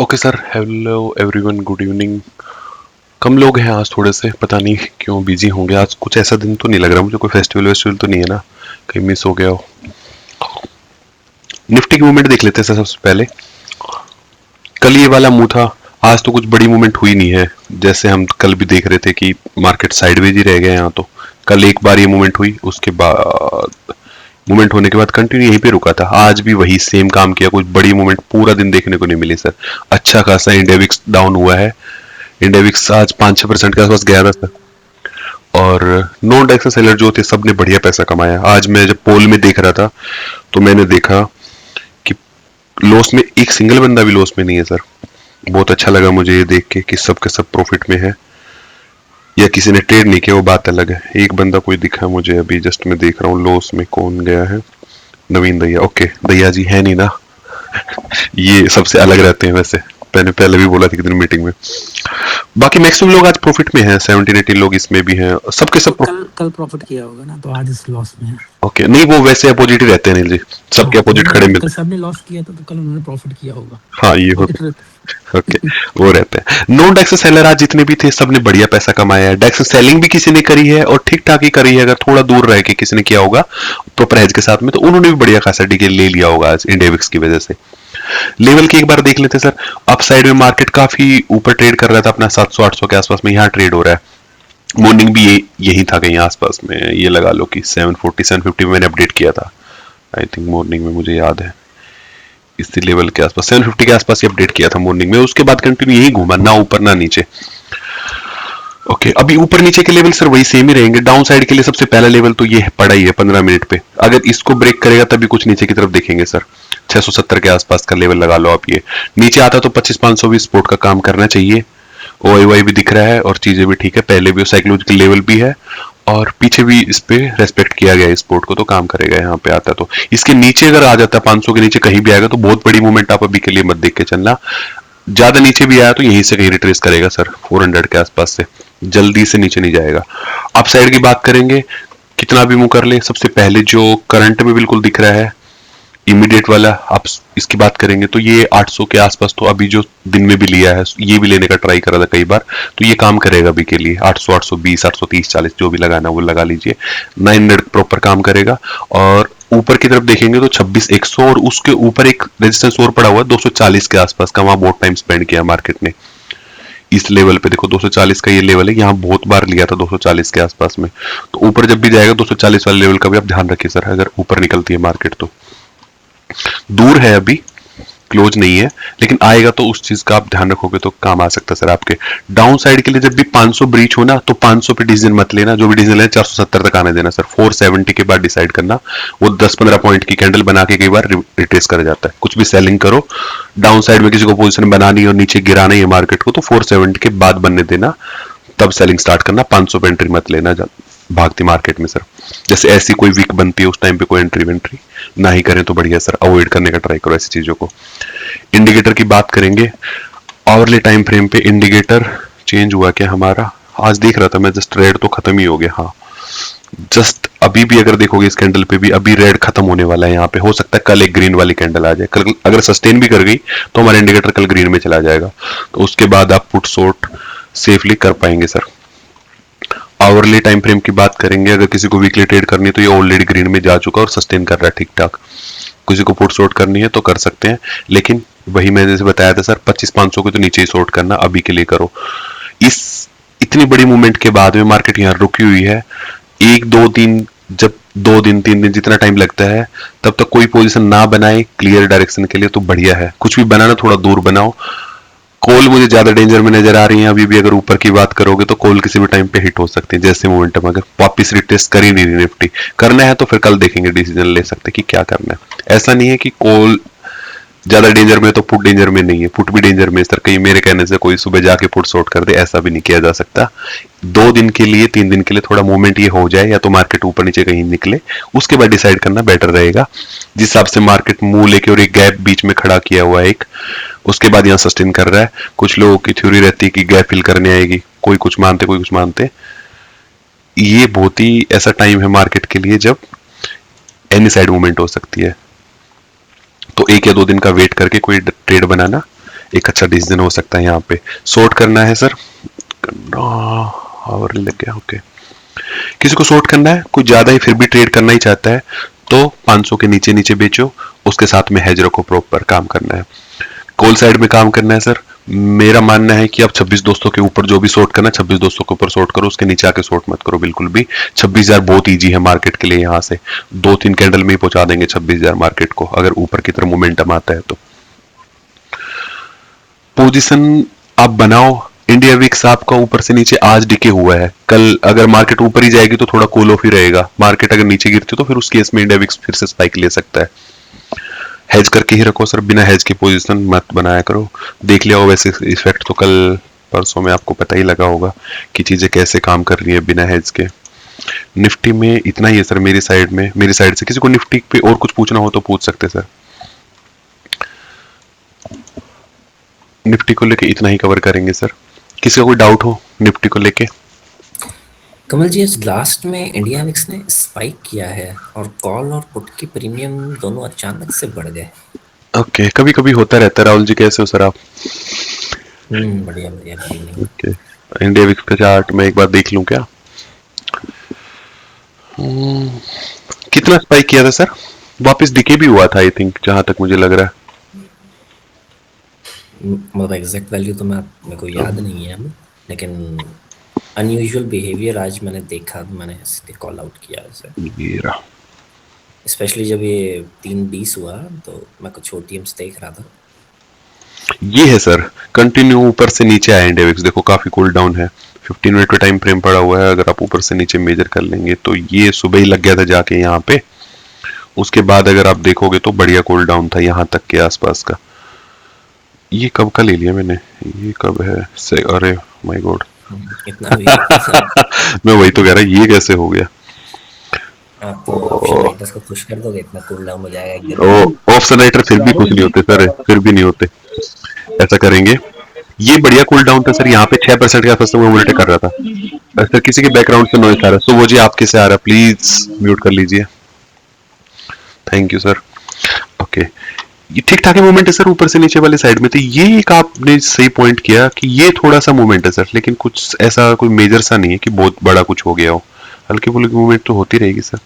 Okay sir, hello everyone, good evening. कम लोग हैं आज, थोड़े से पता नहीं क्यों बिजी होंगे आज। कुछ ऐसा दिन तो नहीं लग रहा मुझे, कोई फेस्टिवल वेस्टिवल तो नहीं है ना, कहीं मिस हो गया हो। निफ्टी की मूवमेंट देख लेते हैं सर सबसे पहले। कल ये वाला मुंह था, आज तो कुछ बड़ी मूवमेंट हुई नहीं है। जैसे हम कल भी देख रहे थे कि मार्केट साइडवेज ही रह गया यहाँ तो। कल एक बार ये मूवमेंट हुई, उसके बाद मूवमेंट होने के बाद कंटिन्यू यहीं पे रुका था। आज भी वही सेम काम किया, कुछ बड़ी मूवमेंट पूरा दिन देखने को नहीं मिली सर। अच्छा खासा इंडिया विक्स डाउन हुआ है। इंडिया विक्स आज 5-6% के आसपास गया था सर। और नॉन टैक्स सेलर जो थे सब ने बढ़िया पैसा कमाया। आज मैं जब पोल में देख रहा था तो मैंने देखा कि लॉस में एक सिंगल बंदा भी लॉस में नहीं है सर। बहुत अच्छा लगा मुझे ये देख के कि सब के सब प्रॉफिट में है, या किसी ने ट्रेड नहीं किया वो बात अलग है। एक बंदा कोई दिखा मुझे अभी, जस्ट मैं देख रहा हूँ लॉस में कौन गया है। नवीन दैया, ओके दैया जी है नहीं ना। ये सबसे अलग रहते हैं वैसे, मैंने पहले भी बोला था कि दिन मीटिंग में। बाकी मैक्सिमम लोग आज प्रॉफिट में हैं, 17-18 लोग इसमें भी हैं, सबके तो सब। कल कल प्रॉफिट किया होगा ना, तो आज इस लॉस में है। ओके, नहीं वो वैसे अपोजिट ही रहते हैं अनिल जी, सबके नहीं अपोजिट नहीं, खड़े अगर कल मिलते सबने लॉस किया था तो कल उन्होंने प्रॉफिट किया होगा। हैं। हाँ ये होता प्रॉफिट रहता है। ओके, वो रहते हैं। नॉन डेक्स सेलर आज जितने भी थे सबने बढ़िया पैसा कमाया है। डेक्स सेलिंग भी किसी ने करी है और ठीक ठाक ही करी है। अगर थोड़ा दूर रह के किसी ने किया होगा प्रॉपर हेज के साथ में, तो उन्होंने भी बढ़िया खासा डीके ले लिया होगा आज इंडिया विक्स की वजह से। लेवल की एक बार देख लेते हैं सर। अप साइड में मार्केट काफी ऊपर ट्रेड कर रहा था अपना 700-800 के आसपास में, यहाँ ट्रेड हो रहा है। मॉर्निंग भी यही था कहीं आसपास में, ये लगा लो कि 740-750 में मैंने अपडेट किया था। आई थिंक मॉर्निंग में, मुझे याद है इसी लेवल के आसपास 750 के आसपास ही अपडेट किया था मॉर्निंग में। उसके बाद कंटिन्यू यही घूमा, ना ऊपर ना नीचे। ओके, अभी ऊपर नीचे के लेवल सर वही सेम ही रहेंगे। डाउन साइड के लिए सबसे पहला लेवल तो ये पड़ा ही है 15 मिनट पे। अगर इसको ब्रेक करेगा तभी कुछ नीचे की तरफ देखेंगे सर। 670 के आसपास का लेवल लगा लो आप। ये नीचे आता तो 25-500 भी सपोर्ट का काम करना चाहिए। ओआईवाई भी दिख रहा है और चीजें भी ठीक है, पहले भी साइकोलॉजिकल लेवल भी है और पीछे भी इस पे रेस्पेक्ट किया गया इस स्पोर्ट को, तो काम करेगा। यहाँ पे आता तो इसके नीचे अगर आ जाता 500 के नीचे कहीं भी आएगा तो बहुत बड़ी मूवमेंट आप अभी के लिए मत देख के चलना। ज्यादा नीचे भी आया तो यहीं से कहीं रिट्रेस करेगा सर, 400 के आसपास से, जल्दी से नीचे नहीं जाएगा। अप साइड की बात करेंगे, कितना भी मूव कर ले, सबसे पहले जो करंट में बिल्कुल दिख रहा है इमीडिएट वाला, आप इसकी बात करेंगे तो ये 800 के आसपास, तो अभी जो दिन में भी लिया है ये भी लेने का ट्राई करा था कई बार, तो ये काम करेगा अभी के लिए। 800, 820, 830, 40 जो भी लगाना वो लगा लीजिए। 900 प्रॉपर काम करेगा। और ऊपर की तरफ देखेंगे तो 26,100 और उसके ऊपर एक रेजिस्टेंस और पड़ा हुआ है 240 के आसपास का, वहां बहुत टाइम स्पेंड किया मार्केट ने। इस लेवल पे देखो 240 का ये लेवल है, यहाँ बहुत बार लिया था 240 के आसपास में। तो ऊपर जब भी जाएगा 240 वाले लेवल का भी आप ध्यान रखिए सर, अगर ऊपर निकलती है मार्केट तो। दूर है अभी, क्लोज नहीं है, लेकिन आएगा तो उस चीज का आप ध्यान रखोगे तो काम आ सकता है सर आपके। डाउन साइड के लिए जब भी 500 ब्रीच हो ना तो 500 पे डिसीजन मत लेना, जो भी डिसीजन लेना 470 तक आने देना सर। 470 के बाद डिसाइड करना। वो 10-15 पॉइंट की कैंडल बना के कई बार रिट्रेस कर जाता है। कुछ भी सेलिंग करो, डाउन साइड में किसी को पोजीशन बनानी और नीचे गिराना है मार्केट को, तो 470 के बाद बनने देना, तब सेलिंग स्टार्ट करना। 500 पे एंट्री मत लेना भागती मार्केट में सर। जैसे ऐसी कोई वीक बनती है उस टाइम पे कोई एंट्री वेंट्री ना ही करें तो बढ़िया सर, अवॉइड करने का ट्राई करो ऐसी चीजों को। इंडिकेटर की बात करेंगे, आवरली टाइम फ्रेम पे इंडिकेटर चेंज हुआ क्या हमारा? आज देख रहा था मैं, जस्ट रेड तो खत्म ही हो गया। हाँ, जस्ट अभी भी अगर देखोगे इस कैंडल पे भी अभी रेड खत्म होने वाला है। यहाँ पे हो सकता है कल एक ग्रीन वाली कैंडल आ जाए। कल अगर सस्टेन भी कर गई तो हमारा इंडिकेटर कल ग्रीन में चला जाएगा, तो उसके बाद आप पुट शॉर्ट सेफली कर पाएंगे सर। आवरली टाइम फ्रेम की बात करेंगे, अगर किसी को वीकली ट्रेड करनी है तो ये ऑलरेडी ग्रीन में जा चुका और सस्टेन कर रहा है ठीक ठाक। किसी को पुट शॉर्ट करनी है तो कर सकते हैं, लेकिन वही मैंने जैसे बताया था सर, 25-500 के तो नीचे ही शॉर्ट करना अभी के लिए करो। इस इतनी बड़ी मूवमेंट के बाद में मार्केट यहाँ रुकी हुई है। 1-2 दिन, जब 2 दिन 3 दिन जितना टाइम लगता है तब तक कोई पोजीशन ना बनाए क्लियर डायरेक्शन के लिए तो बढ़िया है। कुछ भी बनाना थोड़ा दूर बनाओ। कॉल मुझे ज्यादा डेंजर में नजर आ रही है अभी भी। अगर ऊपर की बात करोगे तो कॉल किसी भी टाइम पे हिट हो सकती है, जैसे मोमेंटम अगर वापिस रिटेस्ट कर ही नहीं रही निफ्टी। करना है तो फिर कल देखेंगे, डिसीजन ले सकते कि क्या करना है। ऐसा नहीं है कि कॉल ज्यादा डेंजर में तो पुट डेंजर में नहीं है, पुट भी डेंजर में सर। कहीं मेरे कहने से कोई सुबह जाके पुट शॉर्ट कर दे, ऐसा भी नहीं किया जा सकता। 2 दिन के लिए 3 दिन के लिए थोड़ा मूवमेंट ये हो जाए, या तो मार्केट ऊपर नीचे कहीं निकले, उसके बाद डिसाइड करना बेटर रहेगा। जिस हिसाब से मार्केट मुंह लेके और एक गैप बीच में खड़ा किया हुआ है एक, उसके बाद यहाँ सस्टेन कर रहा है। कुछ लोगों की थ्योरी रहती है कि गैप फिल करने आएगी, कोई कुछ मानते कोई कुछ मानते। ये बहुत ही ऐसा टाइम है मार्केट के लिए जब एनी साइड मूवमेंट हो सकती है, तो 1 या 2 दिन का वेट करके कोई ट्रेड बनाना। एक अच्छा डिसीजन हो सकता है यहाँ पे। शॉर्ट करना है सर, और लग गया। ओके, किसी को शॉर्ट करना है, कुछ ज्यादा ही फिर भी ट्रेड करना ही चाहता है, तो 500 के नीचे नीचे बेचो, उसके साथ में हेज रखो, प्रॉपर काम करना है। कॉल साइड में काम करना है सर, मेरा मानना है कि आप 26,200 के ऊपर जो भी शॉर्ट करना है 26,200 के ऊपर शॉर्ट करो, उसके नीचे आके शॉर्ट मत करो बिल्कुल भी। 26,000 बहुत इजी है मार्केट के लिए, यहाँ से 2-3 कैंडल में ही पहुंचा देंगे 26,000 मार्केट को, अगर ऊपर की तरफ मोमेंटम आता है तो। पोजीशन आप बनाओ। इंडिया विक्स आपका ऊपर से नीचे आज डिके हुआ है, कल अगर मार्केट ऊपर ही जाएगी तो थोड़ा कूल ऑफ ही रहेगा, मार्केट अगर नीचे गिरती तो फिर उस केस में इंडिया विक्स फिर से स्पाइक ले सकता है। हेज करके ही रखो सर, बिना हेज की पोजीशन मत बनाया करो। देख लिया हो वैसे इफेक्ट तो कल परसों में आपको पता ही लगा होगा कि चीजें कैसे काम कर रही है बिना हेज के। निफ्टी में इतना ही है सर मेरी साइड में, मेरी साइड से। किसी को निफ्टी पे और कुछ पूछना हो तो पूछ सकते सर। निफ्टी को लेके इतना ही कवर करेंगे सर। किसी का कोई डाउट हो निफ्टी को लेके? कमल जी, आज लास्ट में इंडिया विक्स ने स्पाइक किया है और कॉल और पुट की प्रीमियम दोनों अचानक से बढ़ गए। ओके, कभी कभी होता रहता है। राहुल जी कैसे हो सर आप? बढ़िया बढ़िया, good evening. Okay, India VIX का चार्ट मैं एक बार देख लूं क्या? कितना स्पाइक किया था सर? वापस डिके भी हुआ था आई थिंक, जहां तक मुझे लग रहा है। मतलब एग्जैक्ट वैल्यू तो मेरे को याद नहीं है अब, लेकिन अनयूजुअल बिहेवियर आज मैंने देखा, तो मैंने इसलिए कॉल आउट किया इसे। ये रहा। स्पेशली जब ये 3:20 हुआ तो मैं कुछ ओटीएम्स देख रहा था। ये है सर, कंटिन्यू ऊपर से नीचे आया इंडिया विक्स, देखो काफी कूल डाउन है। 15 मिनट का टाइम फ्रेम पड़ा हुआ है, अगर आप ऊपर से नीचे मेजर कर लेंगे तो ये सुबह ही लग गया था जाके यहाँ पे। उसके बाद अगर आप देखोगे तो बढ़िया कूल डाउन था यहाँ तक के आसपास का। ये कब का ले लिया मैंने, ये कब है से, अरे माय गॉड। इतना भी मैं वही तो कह रहा, ये कैसे हो गया? आप तो ऑप्शन राइटर्स को खुश कर दोगे, इतना कूल डाउन हो जाएगा एक दिन ओ, में। ऑप्शन राइटर फिर भी कुछ नहीं होते सर, फिर भी नहीं होते। ऐसा करेंगे, ये बढ़िया कूल डाउन था सर, यहाँ पे 6% के आसपास वो उल्टे कर रहा था। सर किसी के बैकग्राउंड से नॉइस आ रहा है, सो वो जी आपके से आ रहा है, प्लीज म्यूट कर लीजिए। Thank you sir. ओके, ये ठीक ठाक मूवमेंट है सर ऊपर से नीचे वाले साइड में। तो ये एक आपने सही पॉइंट किया कि ये थोड़ा सा मूवमेंट है सर, लेकिन कुछ ऐसा कोई मेजर सा नहीं है कि बहुत बड़ा कुछ हो गया हो। हल्की फुल्की मूवमेंट तो होती रहेगी सर।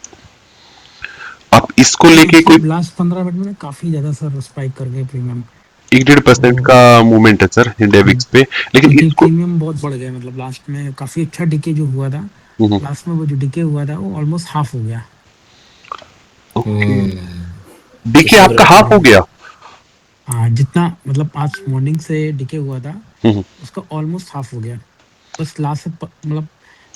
आप इसको लेके कोई लास्ट 15 मिनट में काफी ज्यादा सर स्पाइक कर गए प्रीमियम। 1-1.5% का मूवमेंट है सर इंडिया विक्स पे, लेकिन इसको प्रीमियम बहुत बढ़ गए, मतलब लास्ट में काफी अच्छा डिके जो हुआ था, लास्ट में वो जो डिके हुआ था वो ऑलमोस्ट हाफ हो गया। ओके, तो देखिए आपका हाफ हो गया। हाँ, जितना मतलब आज मॉर्निंग से डिके हुआ था हम्म, उसका ऑलमोस्ट हाफ हो गया। बस लास्ट से मतलब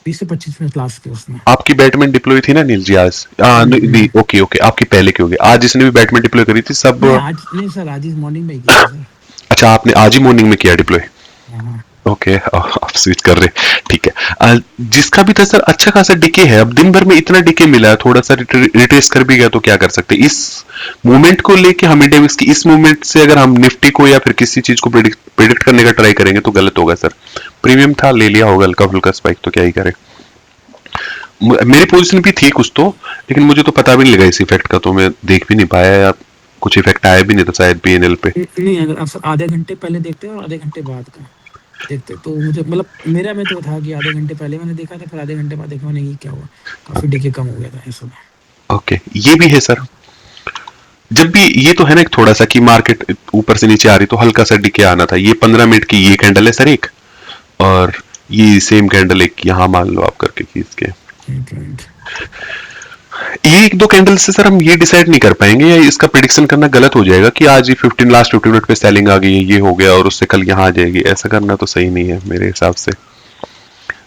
20 से 25 मिनट लास्ट के उसमें। आपकी बैटमैन डिप्लॉय थी ना नील जी आज? नहीं, ओके ओके, आपकी पहले की होगी। आज जिसने भी बैटमैन डिप्लॉय करी थी सब? नहीं आज नहीं सर, आज इस मॉर्निंग में ही किया था सर। अच्छा, आपने आज ही मॉर्निंग में किया डिप्लॉय? हाँ, ओके, आप स्विच कर रहे, ठीक है। जिसका भी था सर अच्छा खासा डिके है, अब दिन भर में इतना डिके मिला है, थोड़ा सा रिट्रेस कर भी गया तो क्या कर सकते हैं। इस मूवमेंट को लेके हम इंडिया विक्स की इस मूवमेंट से अगर हम निफ्टी को या फिर किसी चीज को प्रिडिक्ट करने का ट्राई करेंगे तो गलत होगा सर। प्रीमियम था, ले लिया होगा हल्का फुल्का स्पाइक, तो क्या ही करे। मेरी पोजीशन भी थी कुछ तो, लेकिन मुझे तो पता भी नहीं लगा इस इफेक्ट का, तो मैं देख भी नहीं पाया, या कुछ इफेक्ट आया भी नहीं था शायद पीएनएल पे। नहीं अगर आप सर आधे घंटे पहले देखते हैं और आधे घंटे बाद का देखते तो मुझे मतलब मेरा में तो था कि आधे घंटे पहले मैंने देखा था, फिर आधे घंटे बाद देखा मैंने कि क्या हुआ, काफी डिके कम हो गया था ऐसा। ओके, ये भी है सर। जब भी ये तो है ना, एक थोड़ा सा कि मार्केट ऊपर से नीचे आ रही तो हल्का सा डिके आना था। ये 15 मिनट की ये कैंडल है सर एक, और ये सेम कैंडल एक यहाँ मान लो आप करके खींच के। ये एक दो कैंडल से सर हम ये डिसाइड नहीं कर पाएंगे, या इसका प्रिडिक्शन करना गलत हो जाएगा कि आज ही 15 लास्ट 15 मिनट पे सेलिंग आ गई है, ये हो गया और उससे कल यहाँ आ जाएगी। ऐसा करना तो सही नहीं है मेरे हिसाब से।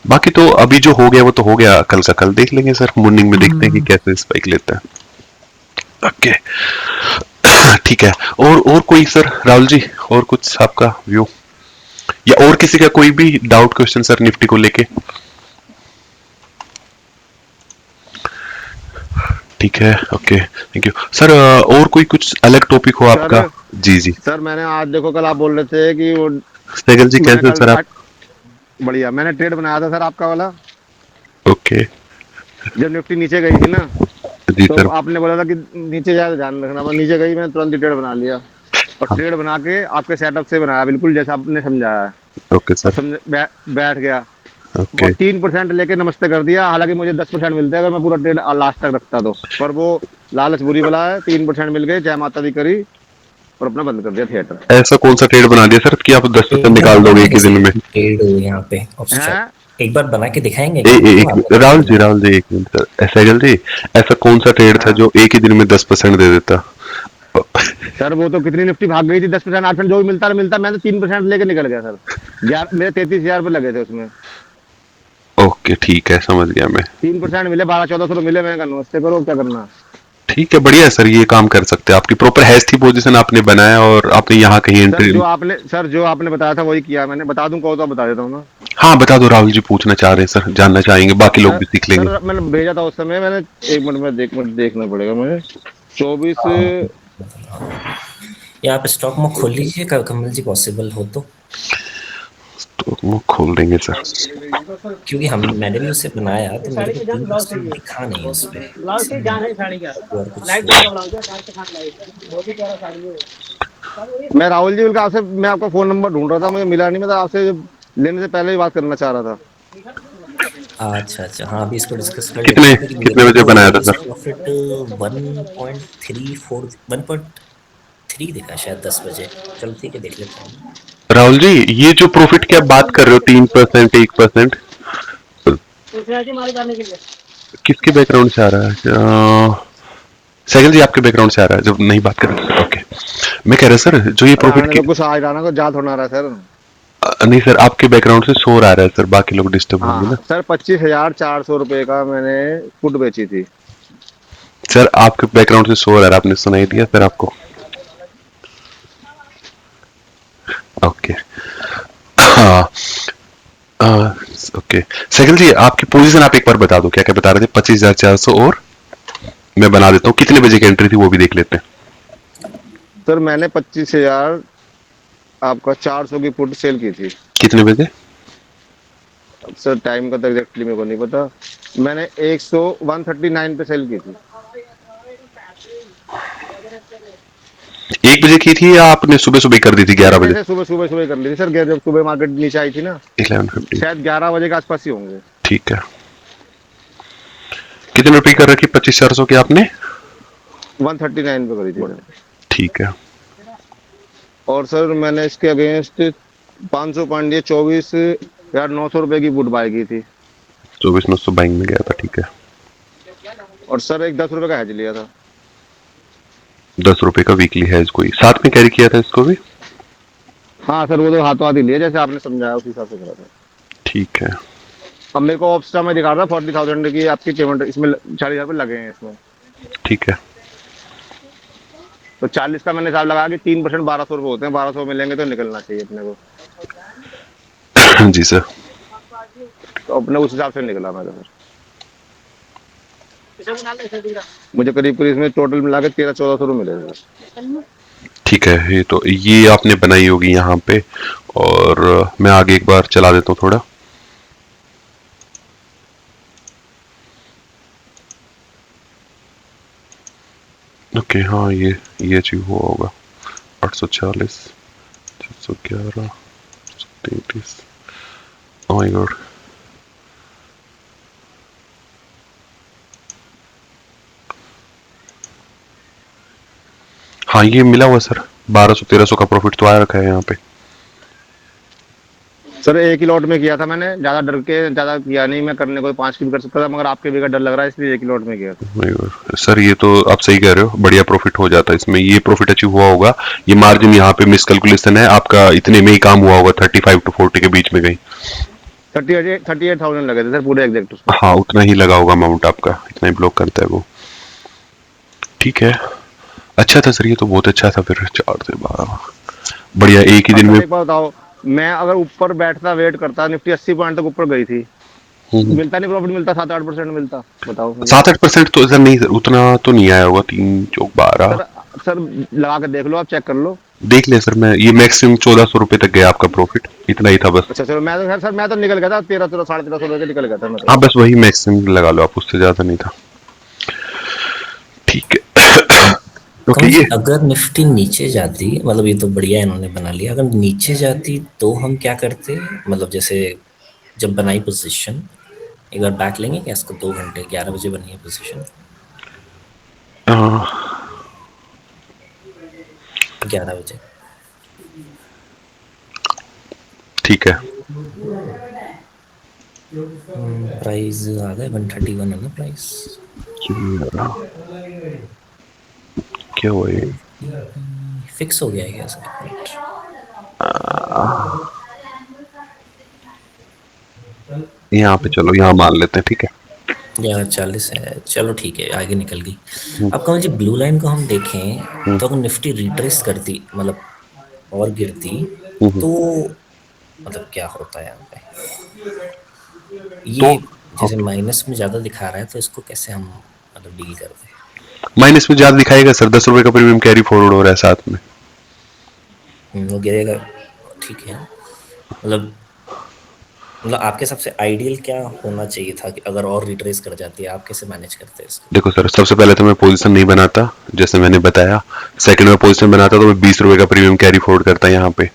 बाकी तो अभी जो हो गया वो तो हो गया, कल का कल देख लेंगे सर, मॉर्निंग में देखते हैं कि कैसे स्पाइक लेता है। ओके, ठीक है। और कोई सर, राहुल जी और कुछ आपका व्यू, या और किसी का कोई भी डाउट क्वेश्चन सर निफ्टी को लेके? ठीक है, ओके, थैंक यू सर। और कोई कुछ अलग टॉपिक हो आपका? जी जी सर, मैंने आज देखो, कल आप बोल रहे थे कि वो सहगल जी मैंने कैसे कल सर आप? बढ़िया, मैंने ट्रेड बनाया था सर आपका वाला, ओके, जब निफ्टी नीचे गई थी ना, जी तो सर। आपने बोला था कि नीचे ज्यादा ध्यान रखना, मैं नीचे गई, मैंने तुरंत ही ट्रेड बना लिया। और हाँ। ट्रेड बना के आपके सेटअप से बनाया, बिल्कुल जैसा आपने समझाया है। ओके और सर। बैठ गया ओके। और 3% लेके नमस्ते कर दिया। हालांकि मुझे 10% मिलता है अगर मैं पूरा ट्रेड लास्ट तक रखता तो, पर वो लालच बुरी बला है। 3% मिल गए, जय माता दी करी और अपना बंद कर दिया थिएटर। ऐसा कौन सा ट्रेड बना दिया सर कि आप 10% एक बार निकाल दोगे बनाएंगे एक ही सर दिन में? ट्रेड यहाँ पे ऑब्स्ट्रक्ट, हैं? एक बार बना के दिखाएंगे ए, क्या ए, आपको? एक आपने राहुल जी, बनाया। राहुल जी, एक मिनट सर। सैगल जी, ऐसा कौन सा ट्रेड था हाँ जो एक ही दिन में 10% दे देता? सर, वो तो कितनी निफ्टी भाग गई थी, 10% 8% जो भी मिलता मैं तो 3% लेके निकल गया सर। मेरे 33,000 रुपये लगे थे उसमें। ओके ठीक है, समझ गया मैं। 3% मिले, 1200-1400 तो मिले। मैंने कहा नमस्ते करो, क्या करना। ठीक है, बढ़िया है सर, ये काम कर सकते हैं। आपकी प्रॉपर हैश थी पोजीशन, आपने बनाया और आपने यहाँ कहीं एंट्री। सर जो आपने बताया था वही किया मैंने। बता दूं कहो तो बता देता हूँ ना। हाँ बता दो, राहुल जी पूछना चाह रहे हैं सर, जानना चाहेंगे, बाकी लोग सर भी सीख लेंगे। सर मैंने भेजा था उस समय। मैंने 1 मिनट में देखना पड़ेगा मुझे। 24। या आप स्टॉक में खोल लीजिए कमल जी, पॉसिबल हो तो। तो वो खोल देंगे सर। क्योंकि मैंने भी उसे बनाया तो मेरे को 3% दिखा नहीं उस पे, इसलिए और कुछ हुआ। मैं राहुल जी, बल्कि आपसे मैं आपका फोन नंबर ढूंढ रहा था, मुझे मिला नहीं। मैं तो आपसे लेने से पहले ही बात करना चाह रहा था। अच्छा अच्छा, हाँ अभी इसको डिस्कस कर लेते कितने हैं क्योंकि मेरे कितने को बजे तो बनाया था टेस्ट सर? प्रॉफिट 1.34 1.3 दिखा शायद 10 बजे। चलो ठीक है, देख लेते हैं। राहुल जी, ये जो प्रॉफिट की आप बात कर रहे हो, 3%, 1%, किसके बैकग्राउंड से आ रहा है? सैगल जी, आपके बैकग्राउंड से आ रहा है जब नहीं बात कर रहे थे। ओके। मैं कह रहा सर, जो ये अरे प्रॉफिट आने की, तो कुछ आज आना को जा थोड़ा रहा है सर। नहीं सर, आपके बैकग्राउंड से शोर आ रहा है सर, बाकी लोग डिस्टर्ब होंगे ना। हाँ सर, 25,400 रुपये का मैंने पुट बेची थी। सर आपके बैकग्राउंड से शोर आ रहा है, आपने सुनाई दिया सर आपको? ओके। हाँ। ओके। सैगल जी, आपकी पोजीशन आप एक बार बता दो, क्या क्या बता रहे थे? 25,400, और मैं बना देता हूँ कितने बजे की एंट्री थी वो भी देख लेते हैं। सर मैंने 25,000 आपका 400 की पुट सेल की थी। कितने बजे? अब सर टाइम का तो एग्जैक्टली मेरे को नहीं पता। मैंने 139 पे सेल की थी। 1 बजे की थी या आपने सुबह सुबह कर दी थी नहीं 11 नहीं बजे? सर, सुबह कर ली थी सर। जब सुबह मार्केट नीचे आई थी ना, 11:50। शायद 11 बजे के आसपास ही होंगे। ठीक है। कितने रुपए कर रखी 25,400 की आपने? 139 पे करी थी मैंने। ठीक है। और सर मैंने इसके अगेंस्ट 500 पॉइंट दिए, 24,900 रुपए की पुट बाय की थी। 24,900 बैंक में गया था, ठीक है। और सर एक 10 रुपए का हैज लिया था। 10 रुपए का वीकली है, कोई साथ में कैरी किया था इसको भी? हाँ सर, वो तो हाथों हाथ ही लिया जैसे आपने समझाया उस हिसाब से करा था। ठीक है। अब मेरे को ऑप्स्टा में दिखा रहा था 40,000 की आपकी पेमेंट, इसमें 40,000 लगे हैं इसमें। ठीक है। तो 40 का मैंने हिसाब लगा कि 3% 1,200 रुपये होते हैं। 1,200 मिलेंगे तो निकलना चाहिए अपने को। जी सर। तो अपने उस हिसाब से निकला मैं तो सर। मुझे करीब करीब इसमें टोटल मिला के 1300-1400 रुपये मिले सर। ठीक है, ये आपने बनाई होगी यहाँ पे, और मैं आगे एक बार चला देता हूँ थोड़ा। ओके, हाँ ये अचीव हुआ होगा। 840, 611, 33। Oh my God. हाँ ये मिला हुआ सर, 1200-1300 का प्रॉफिट तो आया रखा है यहाँ पे। सर एक ही लॉट में किया था मैंने, ज्यादा डर के ज्यादा किया नहीं। मैं करने को 5 की भी कर सकता था, मगर आपके भी का डर लग रहा है, इसलिए एक ही लॉट में किया था। My God। सर ये तो आप सही कह रहे हो, बढ़िया प्रॉफिट हो जाता है इसमें, ये प्रॉफिट अचीव हुआ होगा। ये मार्जिन यहाँ पे मिसकैलकुलेशन है आपका, इतने में ही काम हुआ होगा, 35 to 40 के बीच में कहीं। 38,000 लगे थे सर पूरे एग्जैक्ट उसमें। हाँ उतना ही लगा होगा अमाउंट आपका, इतना ही ब्लॉक करता है वो। ठीक है, अच्छा था सर, ये तो बहुत अच्छा था। फिर 4 से 12 बढ़िया, एक ही और दिन सर में। एक बात बताओ, मैं अगर ऊपर बैठता वेट करता, निफ्टी 80 पॉइंट तक ऊपर गई थी, मिलता नहीं प्रॉफिट? मिलता 7-8% मिलता, बताओ मुझे। 7-8% तो सर नहीं, सर उतना तो नहीं आया होगा। 3 चौक 12। सर सर लगा के देख लो, आप चेक कर लो। देख ले सर, मैं ये मैक्सिमम 1400 रुपए तक गया आपका प्रॉफिट, इतना ही था बस। अच्छा चलो, मैं तो सर मैं तो निकल गया था 1300 1350 रुपए निकल गया था मैं तो। हाँ बस वही मैक्सिमम लगा लो आप, उससे ज्यादा नहीं था। ठीक है। क्योंकि कमल जी ये अगर निफ्टी नीचे जाती, मतलब ये तो बढ़िया इन्होंने बना लिया, अगर नीचे जाती तो हम क्या करते, मतलब जैसे जब बनाई पोजीशन, एक बार बैक लेंगे क्या इसको, 2 घंटे, 11 बजे बनी है पोजीशन, अ, 11 बजे। ठीक है। प्राइस आ गया 131 है ना प्राइस। क्या हुआ ये? फिक्स हो गया है क्या सर? यहाँ पे चलो, यहाँ मान लेते हैं, ठीक है। 11:40 है, चलो ठीक है, आगे निकल गई। हम्म, अब कमल जी ब्लू लाइन को हम देखें हम्म, तो अगर निफ्टी रिट्रेस करती, मतलब और गिरती, हम्म। तो मतलब क्या होता है यहाँ पे, तो ये जैसे माइनस में ज्यादा दिखा रहा है, तो इसको कैसे हम मतलब डील करते हैं? माइनस में ज्यादा दिखाएगा सर, 10 रुपए का प्रीमियम कैरी फॉरवर्ड हो रहा है साथ में। वो गिरेगा, ठीक है। मतलब आपके सबसे आइडियल क्या होना चाहिए था कि अगर और रिट्रेस कर जाती है, आप कैसे मैनेज करते हैं इसको? देखो सर, सबसे पहले तो मैं पोजीशन नहीं बनाता, जैसे मैंने बताया। सेकंड में पोजीशन बनाता तो मैं 20 रुपए का प्रीमियम कैरी फॉरवर्ड करता यहाँ पे।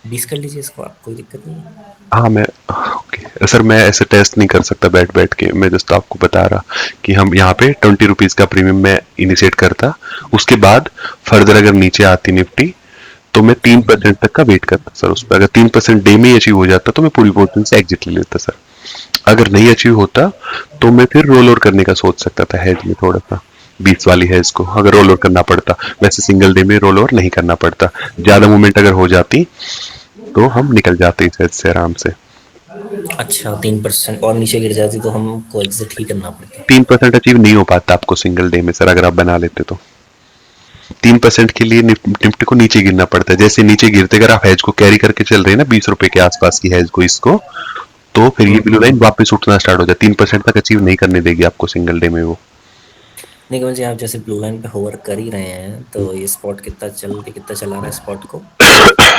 20 कर लीजिए इसको, आप कोई दिक्कत नहीं है। हाँ मैं, ओके सर, मैं ऐसे टेस्ट नहीं कर सकता बैठ बैठ के, मैं जस्ट आपको बता रहा कि हम यहाँ पे 20 रुपीज का प्रीमियम मैं इनिशिएट करता। उसके बाद फर्दर अगर नीचे आती निफ्टी तो मैं 3% तक का वेट करता सर उस पर। अगर 3% डे में ही अचीव हो जाता तो मैं पूरी पोजीशन से एग्जिट ले लेता सर। अगर नहीं अचीव होता तो मैं फिर रोल ओवर करने का सोच सकता था हेज में थोड़ा सा। 20 वाली हेज को अगर रोल ओवर करना पड़ता, वैसे सिंगल डे में रोल ओवर नहीं करना पड़ता। ज्यादा मूवमेंट अगर हो जाती तो हम निकल जाते इस हेज से आराम से। अच्छा, 3% और नीचे गिर जाती तो हमको एग्जिट ही करना पड़ता। 3% अचीव नहीं हो पाता आपको सिंगल डे में सर, अगर आप बना लेते तो। 3% के लिए निफ्टी को नीचे गिरना पड़ता है। जैसे नीचे गिरते अगर आप हैज को कैरी करके चल रहे हैं ना 20 रुपए के आसपास की हैज को, इसको तो फिर ये ब्लू लाइन वापस उठना स्टार्ट हो जाए। 3% तक अचीव नहीं करने देगी आपको सिंगल डे में वो। नहीं कमल जी, आप जैसे ब्लू लाइन पे होवर कर ही रहे हैं, तो ये स्पॉट कितना चला रहा है स्पॉट को?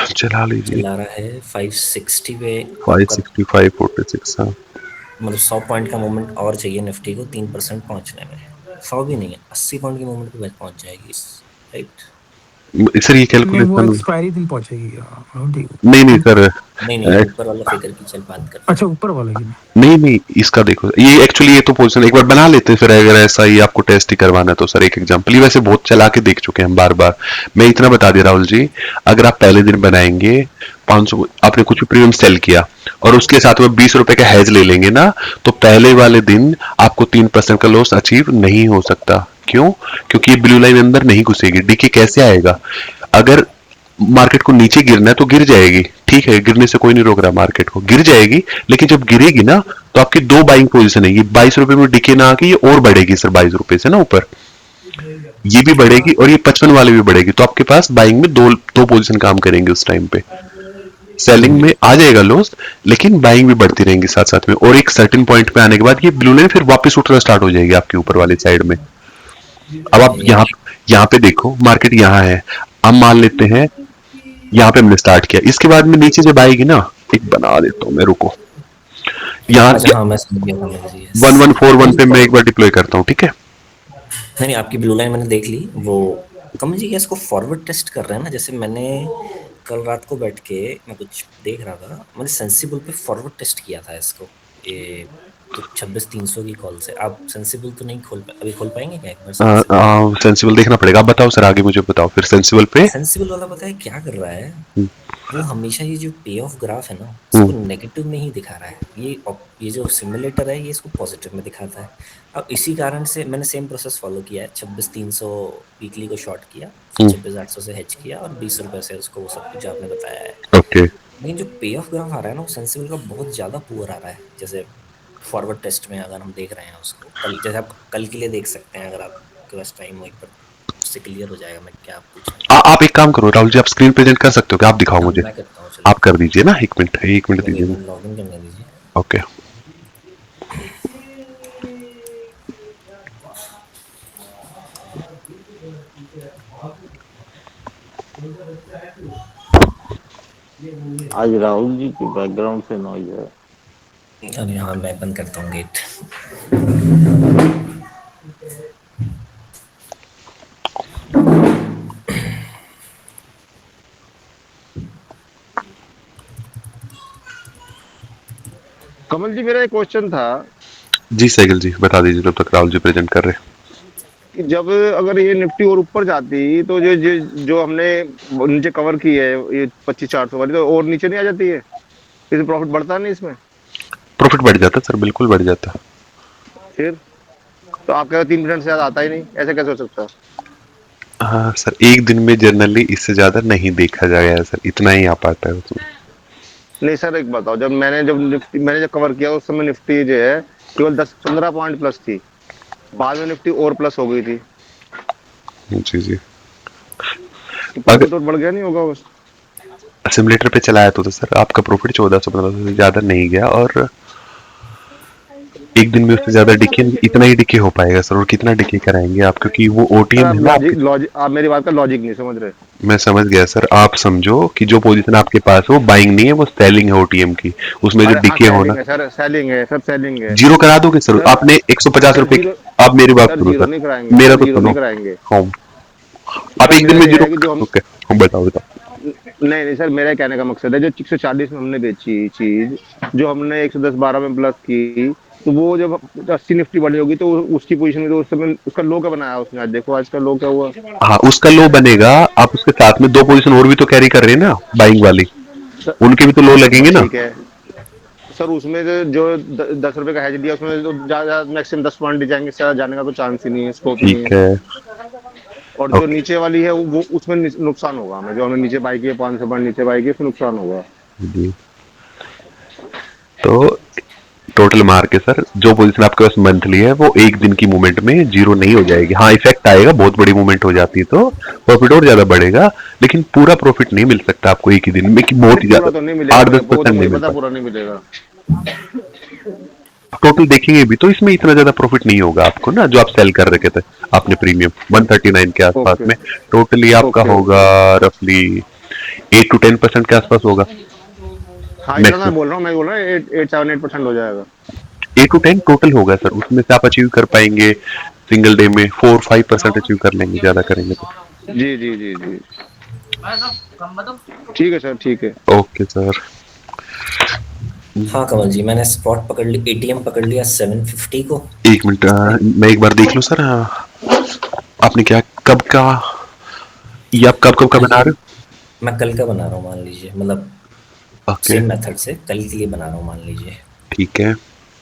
चला लीजिए। चला रहा है 560 पे आपका। 565 46। हाँ, मतलब 100 पॉइंट का मूवमेंट और चाहिए निफ्टी को 3% पहुंचने में। 100 भी नहीं है, 80 पॉइंट की मूवमेंट पे पहुंच जाएगी, राइट? सर ये नहीं वो कैलकुलेशन। एक्सपायरी दिन पहुंचेगी। हाँ ठीक नहीं नहीं सर, नहीं नहीं, ऊपर वाला फिगर की चल बात कर रहे अच्छा ऊपर वाला की नहीं। नहीं नहीं, इसका देखो, ये एक्चुअली ये तो पोजीशन एक बार बना लेते हैं, फिर अगर ऐसा ही आपको टेस्ट ही करवाना है तो सर एक एग्जांपल, ये वैसे बहुत चला के देख चुके हैं हम बार बार। मैं इतना बता दे राहुल जी, अगर आप पहले दिन बनाएंगे 500, आपने कुछ भी प्रीमियम सेल किया और उसके साथ में 20 रुपए का हैज ले लेंगे ना, तो पहले वाले दिन आपको 3% का लॉस अचीव नहीं हो सकता। क्यों? क्योंकि ये ब्लू लाइन अंदर नहीं घुसेगी। डीके कैसे आएगा? अगर मार्केट को नीचे गिरना है तो गिर जाएगी, ठीक है, गिरने से कोई नहीं रोक रहा मार्केट को, गिर जाएगी। लेकिन जब गिरेगी ना तो आपकी दो बाइंग पोजीशन है, ये 22 रुपए में डिके ना आके ये और बढ़ेगी सर 22 रुपए से ना ऊपर, ये भी बढ़ेगी और ये 55 वाले भी बढ़ेगी। तो आपके पास बाइंग में दो दो पोजीशन काम करेंगे उस टाइम पे। सेलिंग में आ जाएगा लॉस, लेकिन बाइंग भी बढ़ती रहेंगी साथ साथ में। और एक सर्टेन पॉइंट पे आने के बाद ये ब्लू लाइन फिर वापस उठना स्टार्ट हो जाएगी आपके ऊपर वाली साइड में। अब आप हैं। यहाँ यहाँ पे देखो, मार्केट यहाँ है, हम मान लेते हैं यहाँ पे हमने स्टार्ट किया, इसके बाद में नीचे जब आएगी ना, एक बना देता हूँ मैं, रुको, यहाँ अच्छा हाँ, मैं समझ गया कमल जी, यस। 1141 पे मैं एक बार डिप्लॉय करता हूँ, ठीक है। नहीं नहीं, आपकी ब्लू लाइन मैंने देख ली वो। कमल जी क्या इसको फॉरवर्ड टेस्ट कर रहे हैं ना? जैसे मैंने कल रात को बैठ के मैं कुछ देख रहा था, मैंने सेंसिबल पे फॉरवर्ड टेस्ट किया था इसको, ये तो 26,300 की कॉल से। आप सेंसिबल तो नहीं अभी खोल पाएंगे क्या एक बार सेंसिबल? सेंसिबल देखना पड़ेगा, आप बताओ सर, आगे मुझे बताओ फिर सेंसिबल पे। सेंसिबल वाला पता है क्या कर रहा है? हम्म, वो हमेशा ये जो पे ऑफ ग्राफ है ना, इसको हम्म, नेगेटिव में ही दिखा रहा है। ये जो सिमुलेटर है ये इसको पॉजिटिव में दिखाता है। अब इसी कारण से मैंने सेम प्रोसेस फॉलो किया है। 26,300 वीकली को शॉर्ट किया, फिर हम्म, 26,800 से हेज किया और 20 रुपए से उसको वो सब कुछ आपने बताया है। ओके। लेकिन जो पे ऑफ ग्राफ आ रहा है ना, वो सेंसिबल का बहुत ज़्यादा पुअर आ रहा है। जैसे फॉरवर्ड टेस्ट में अगर हम देख रहे हैं उसको, कल जैसे आप कल के लिए देख सकते हैं, अगर आपके पास टाइम हो, एक बार उससे क्लियर हो जाएगा मैं क्या पूछना चाह आप एक काम करो राहुल जी, आप स्क्रीन प्रेजेंट कर सकते हो क्या? आप दिखाओ रहा हूँ। मुझे। मैं करता हूँ, चलिए। आप कर दीजिए ना, एक मिनट एक दीजिए। मिनट लॉग इन करने दीजिए। ओके। आज राहुल जी की बैकग्राउंड से नॉइज है। अरे हाँ, मैं बंद करता हूँ गेट। कमल जी मेरा एक क्वेश्चन था जी साइकिल जी बता दीजिए, तब तक राहुल जी प्रेजेंट कर रहे कि जब अगर ये निफ्टी और ऊपर जाती तो जो हमने नीचे कवर की है ये 25,400 वाली, तो और नीचे नहीं आ जाती है? इसमें प्रॉफिट बढ़ता नहीं इसमें? हैं। प्रॉफिट बढ़ जाता सर, बिल्कुल बढ़ जाता। फिर तो आप कह रहे 3% से ज्यादा आता ही नहीं, ऐसे कैसे हो सकता है? हाँ सर, एक दिन में जनरली इससे ज्यादा नहीं देखा जाएगा सर, इतना ही आ पाता है उसमें। नहीं सर एक बताओ, जब कवर किया उस समय निफ्टी जो है केवल 10-15 पॉइंट प्लस थी, बाद में निफ्टी और प्लस हो गई थी, जी जी। तो अगर प्रॉफिट और बढ़ गया नहीं होगा बस? सिमुलेटर पे चलाया तो सर आपका प्रॉफिट 1400-1500 से ज्यादा नहीं गया, और एक दिन में उससे ज्यादा डिके, इतना ही डिके हो पाएगा सर, और कितना डिके कराएंगे आप, क्योंकि वो सर ओटीएम आप है ना आपके। लॉजिक आप मेरी बात का लॉजिक नहीं समझ रहे। मैं समझ गया सर, आप समझो कि जो पोजीशन आपके पास है वो बाइंग नहीं है, वो सेलिंग है ओटीएम की, उसमें जो अरे हाँ डिके होना। सेलिंग है सर, सेलिंग है सर, सेलिंग है जीरो करा दोगे सर सर। आपने 150 सर रुपए की। जीरो आप मेरी बात सर सुनो जीरो सर, नहीं कराएंगे मेरा सर, तो जीरो सुनो। नहीं कराएंगे हाँ, आप सर। एक दिन मेरा में ये जीरो। है कि जो हम ओके, हाँ, बताओ बताओ। नहीं नहीं सर, मेरा कहने का मकसद है जो 140 में हमने बेची चीज, जो हमने 110-12 में प्लस की, तो वो जब 80 निफ्टी बढ़ी होगी तो उसकी पोजीशन में तो उस समय उसका लो क्या बनाया उसने? आज देखो आज का लो क्या हुआ। हाँ, उसका लो बनेगा। आप उसके साथ में दो पोजीशन और भी तो कैरी कर रहे हैं ना, बाइंग वाली, सर उनके भी तो लो लगेंगे बस ना। ठीक है सर, उसमें जो 10 रुपए का हैज दिया उसमें तो ज्यादा मैक्सिमम 10 पॉइंट जाएंगे, इससे ज्यादा जाने का तो चांस ही नहीं है, स्कोप ही नहीं ठीक है। है। और जो ओके नीचे वाली है वो उसमें नुकसान होगा हमें, जो हमने नीचे बाई की है 500 पॉइंट नीचे बाई की है, उसमें नुकसान होगा। जी। तो टोटल मार के सर, जो पोजीशन आपके पास मंथली है वो एक दिन की मूवमेंट में जीरो नहीं हो जाएगी। हाँ, इफेक्ट आएगा, बहुत बड़ी मूवमेंट हो जाती है तो प्रॉफिट और ज्यादा बढ़ेगा, लेकिन पूरा प्रॉफिट नहीं मिल सकता आपको एक ही दिन में, कि बहुत नहीं ही पूरा ज्यादा तो नहीं मिलेगा आठ मुझे, दस वो तो परसेंट नहीं मुझे मिल पता, पाता। पूरा नहीं मिलेगा। टोटल देखेंगे भी तो इसमें इतना ज्यादा प्रॉफिट नहीं होगा आपको ना, जो आप सेल कर रखे थे आपने प्रीमियम 139 के आसपास ओके में, टोटली आपका ओके होगा ओके। रफली 8 to 10% के आसपास होगा हाँ इतना मैक्सिमम। मैं बोल रहा हूँ 8-7-8% हो जाएगा। 8 to 10 टोटल होगा सर, उसमें से आप अचीव कर पाएंगे सिंगल डे में 4-5% अचीव कर लेंगे, ज्यादा करेंगे तो। जी जी जी जी। ठीक है सर, ठीक है। Okay sir. हाँ कमल जी, मैंने स्पॉट पकड़ ली, एटीएम पकड़ लिया 750 को। एक मिनट, मैं एक बार देख लूं सर। आपने क्या, कब का, ये आप कब कब का हाँ बना ये रहे मैं कल का बना रहा हूँ मान लीजिए, मतलब हो? ओके, सेम मेथड से कल के लिए बना रहा हूँ मान लीजिए। ठीक है।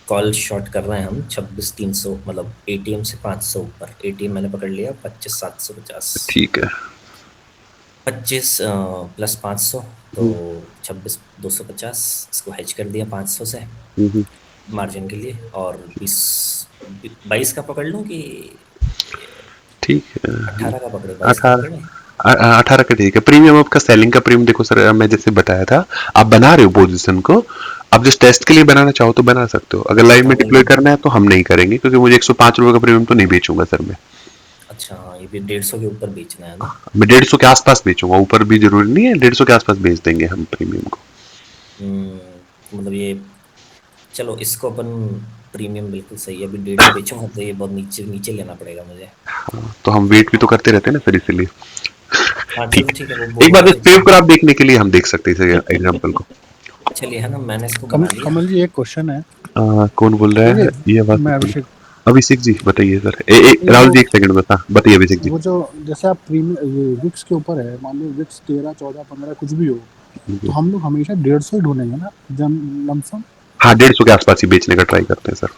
कॉल शॉर्ट कर रहे हैं हम 26,300, मतलब एटीएम से 500 ऊपर। एटीएम मैंने पकड़ लिया 25,750। ठीक है। 25 प्लस 500 तो 26,250, इसको हेज कर दिया 500 से हम्म, मार्जिन के लिए। और 22 का पकड़ लूँ कि ठीक है। 18 का पकड़े, 22 का अठारह, पकड़े? 18 का ठीक है। प्रीमियम आपका सेलिंग का प्रीमियम देखो सर, मैं जैसे बताया था, आप बना रहे हो पोजीशन को, आप जस्ट टेस्ट के लिए बनाना चाहो तो बना सकते हो। अगर लाइव में हाँ डिप्लॉय वही। करना है तो हम नहीं करेंगे, क्योंकि मुझे 105 रुपए का प्रीमियम तो नहीं बेचूंगा सर मैं। अच्छा हाँ, ये भी 150 के ऊपर बेचना है ना? मैं 150 के आसपास बेचूंगा, ऊपर भी जरूरी नहीं है, 150 के आसपास बेच देंगे हम प्रीमियम को। मतलब ये, चलो इसको अपन, प्रीमियम बिल्कुल सही है, अभी 150 बेचूंगा तो ये बहुत नीचे नीचे लेना पड़ेगा मुझे। तो हम वेट भी तो करते रहते हैं ना सर, इसीलिए। हाँ ठीक चलो ठीक है, वो है, एक बार बात जस्ट एक सेव सही कर, है। आप देखने के लिए हम देख सकते हैं इस एग्जांपल को। चलिए है ना, मैंने इसको कमल बना लिया। कमल जी एक क्वेश्चन है। कौन बोल रहा है सुनिए, ये आवाज तो मैं थोड़ी। अभिषेक। अभिषेक जी बताइए सर। ये राहुल जो जी एक सेकंड बस, हाँ बताइए अभिषेक जी। वो जो जैसे आप प्रीमियम ये विक्स के ऊपर है, मान लो विक्स 13, 14, 15 कुछ भी हो, तो हम लोग हमेशा 150 ही ढूंढेंगे ना जम लमसम। हाँ, 150 के आसपास ही बेचने का ट्राई करते हैं सर।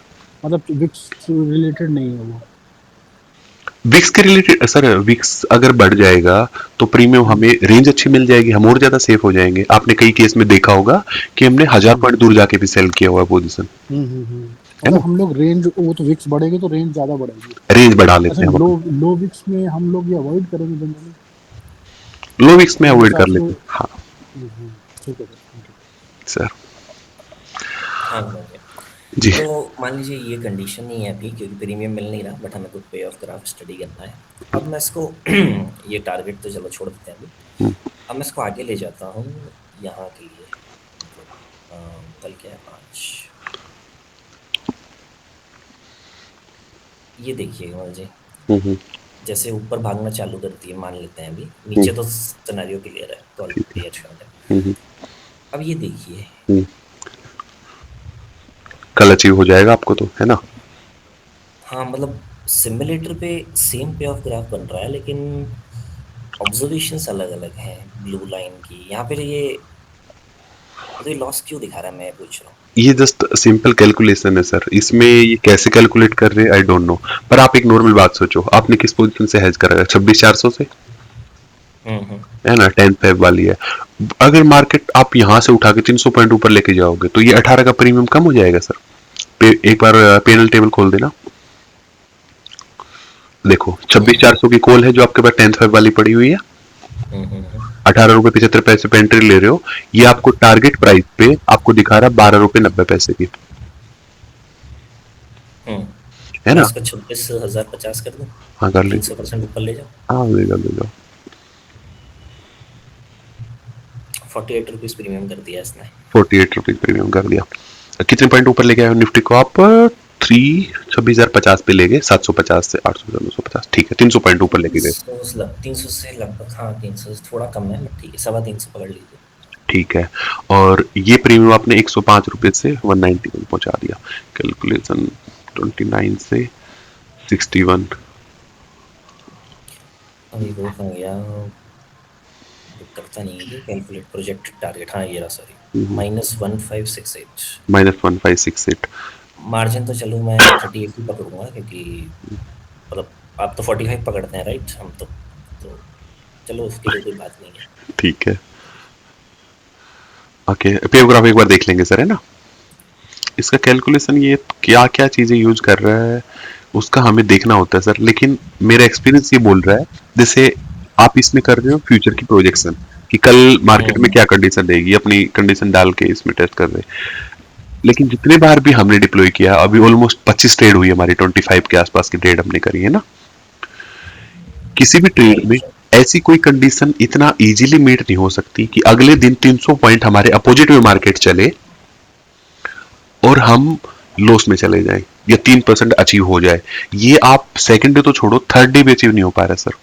मतलब विक्स रिलेटेड नहीं है वो। विक्स के रिलेटेड सर, विक्स अगर बढ़ जाएगा तो प्रीमियम हमें रेंज अच्छी मिल जाएगी, हम और ज्यादा सेफ हो जाएंगे। आपने कई केस में देखा होगा कि हमने 1000 पॉइंट दूर जाके भी सेल किया हुआ पोजीशन, है मतलब ना। हम लोग रेंज, वो तो विक्स बढ़ेगी तो रेंज ज्यादा बढ़ेगी। रेंज बढ़ा लेते ऐसे हैं हम लो अपने। लो विक्स में हम लोग ये अवॉइड करेंगे जनरली। लो विक्स में मेरे अवॉइड हिसाब कर से लेते हैं, हाँ ठीक है सर, थैंक यू। सर। हाँ समझे। जी। तो मान लीजिए ये कंडीशन नहीं है अभी, क्योंकि प्रीमियम मिल नहीं रहा, बट हमें कुछ पे ऑफ ग्राफ स्टडी करना है। अब मैं इसको ये टारगेट तो चलो छोड़ देते हैं अभी। हम्म, अब मैं इसको आगे ले जाता हूँ यहाँ के लिए, मतलब कल क्या है, 5। ये देखिए कमल जी, हम्म, जैसे ऊपर भागना चालू करती है मान लेते हैं, अभी हम्म, नीचे तो सिनेरियो क्लियर है, कॉल ठीक है। क्लियर शॉट है। हम्म, अब ये देखिए, हम्म, कल अचीव हो जाएगा आपको तो, है ना? हाँ मतलब सिमुलेटर पे सेम पे ऑफ ग्राफ बन रहा है, लेकिन ऑब्जर्वेशंस अलग अलग हैं ब्लू लाइन की। यहाँ पे ये लॉस क्यों दिखा रहा है, मैं पूछ रहा हूँ। ये जस्ट सिंपल कैलकुलेशन है सर, इसमें ये कैसे कैलकुलेट कर रहे हैं आई डोंट नो। पर आप एक नॉर्मल बात सोचो, आपने किस पोजीशन से हेज करा है? 26,400 से, हम्म। है ना? 10 फेब वाली है। अगर मार्केट आप यहाँ से उठा के 300 पॉइंट ऊपर लेके जाओगे तो ये 18 का प्रीमियम कम हो जाएगा सर। एक बार पेनल टेबल खोल देना, देखो 26,400 की कॉल है जो आपके पास 10 फेब वाली पड़ी हुई है, हम्म। 18 रुपए 75 पैसे पे एंट्री ले रहे हो। ये आपको टारगेट प्राइस पे आपको दिखा रहा है 12 रुपए 90 पैसे की, है मैं ना? इसका 26,050 कर दूं, हाँ कर लीजिए, 300% ऊपर ले जाओ। हाँ ले जाओ। 48 रुपीज प्रीमियम कर दिया इसने। 48 रुपीज प्रीमियम कर दिया। कितने पॉइंट ऊपर लेके आए हो निफ्टी को आप? 26,050 पे ले गए, 750 से 800 950, ठीक है 300 पॉइंट ऊपर लेके गए, 300 से लगभग, हाँ 300 से थोड़ा कम है, बट ठीक है, 350 पकड़ लीजिए। ठीक है। और ये प्रीमियम आपने 105 रुपए से 191 पहुंचा दिया। कैलकुलेशन 29 से 61, अभी वो कहाँ गया, वो करता नहीं है कैलकुलेट प्रोजेक्टेड टारगेट, हाँ ये रहा, सॉरी, -1568। -1568। मार्जिन तो चलो मैं 38 ही पकड़ूंगा, क्योंकि मतलब आप तो 45 पकड़ते हैं राइट, हम तो चलो उसकी तो कोई बात नहीं है। ठीक है, ओके पेयोग्राफ एक बार देख लेंगे सर, है ना? इसका कैलकुलेशन ये क्या क्या चीजें यूज कर रहा है उसका हमें देखना होता है सर, लेकिन मेरा एक्सपीरियंस ये बोल रहा है, जैसे आप इसमें कर रहे हो फ्यूचर की प्रोजेक्शन कि कल मार्केट में क्या कंडीशन रहेगी, अपनी कंडीशन डाल के इसमें टेस्ट कर रहे हैं। लेकिन जितने बार भी हमने डिप्लॉय किया, अभी ऑलमोस्ट 25 ट्रेड हुई, हमारी 25 के आसपास की ट्रेड हमने करी है ना। किसी भी ट्रेड में राइट। ऐसी कोई कंडीशन इतना इजीली मीट नहीं हो सकती कि अगले दिन 300 पॉइंट हमारे अपोजिट में मार्केट चले और हम लॉस में चले जाएं या 3% अचीव हो जाए। ये आप सेकंड डे तो छोड़ो, थर्ड डे भी अचीव नहीं हो पा रहा सर।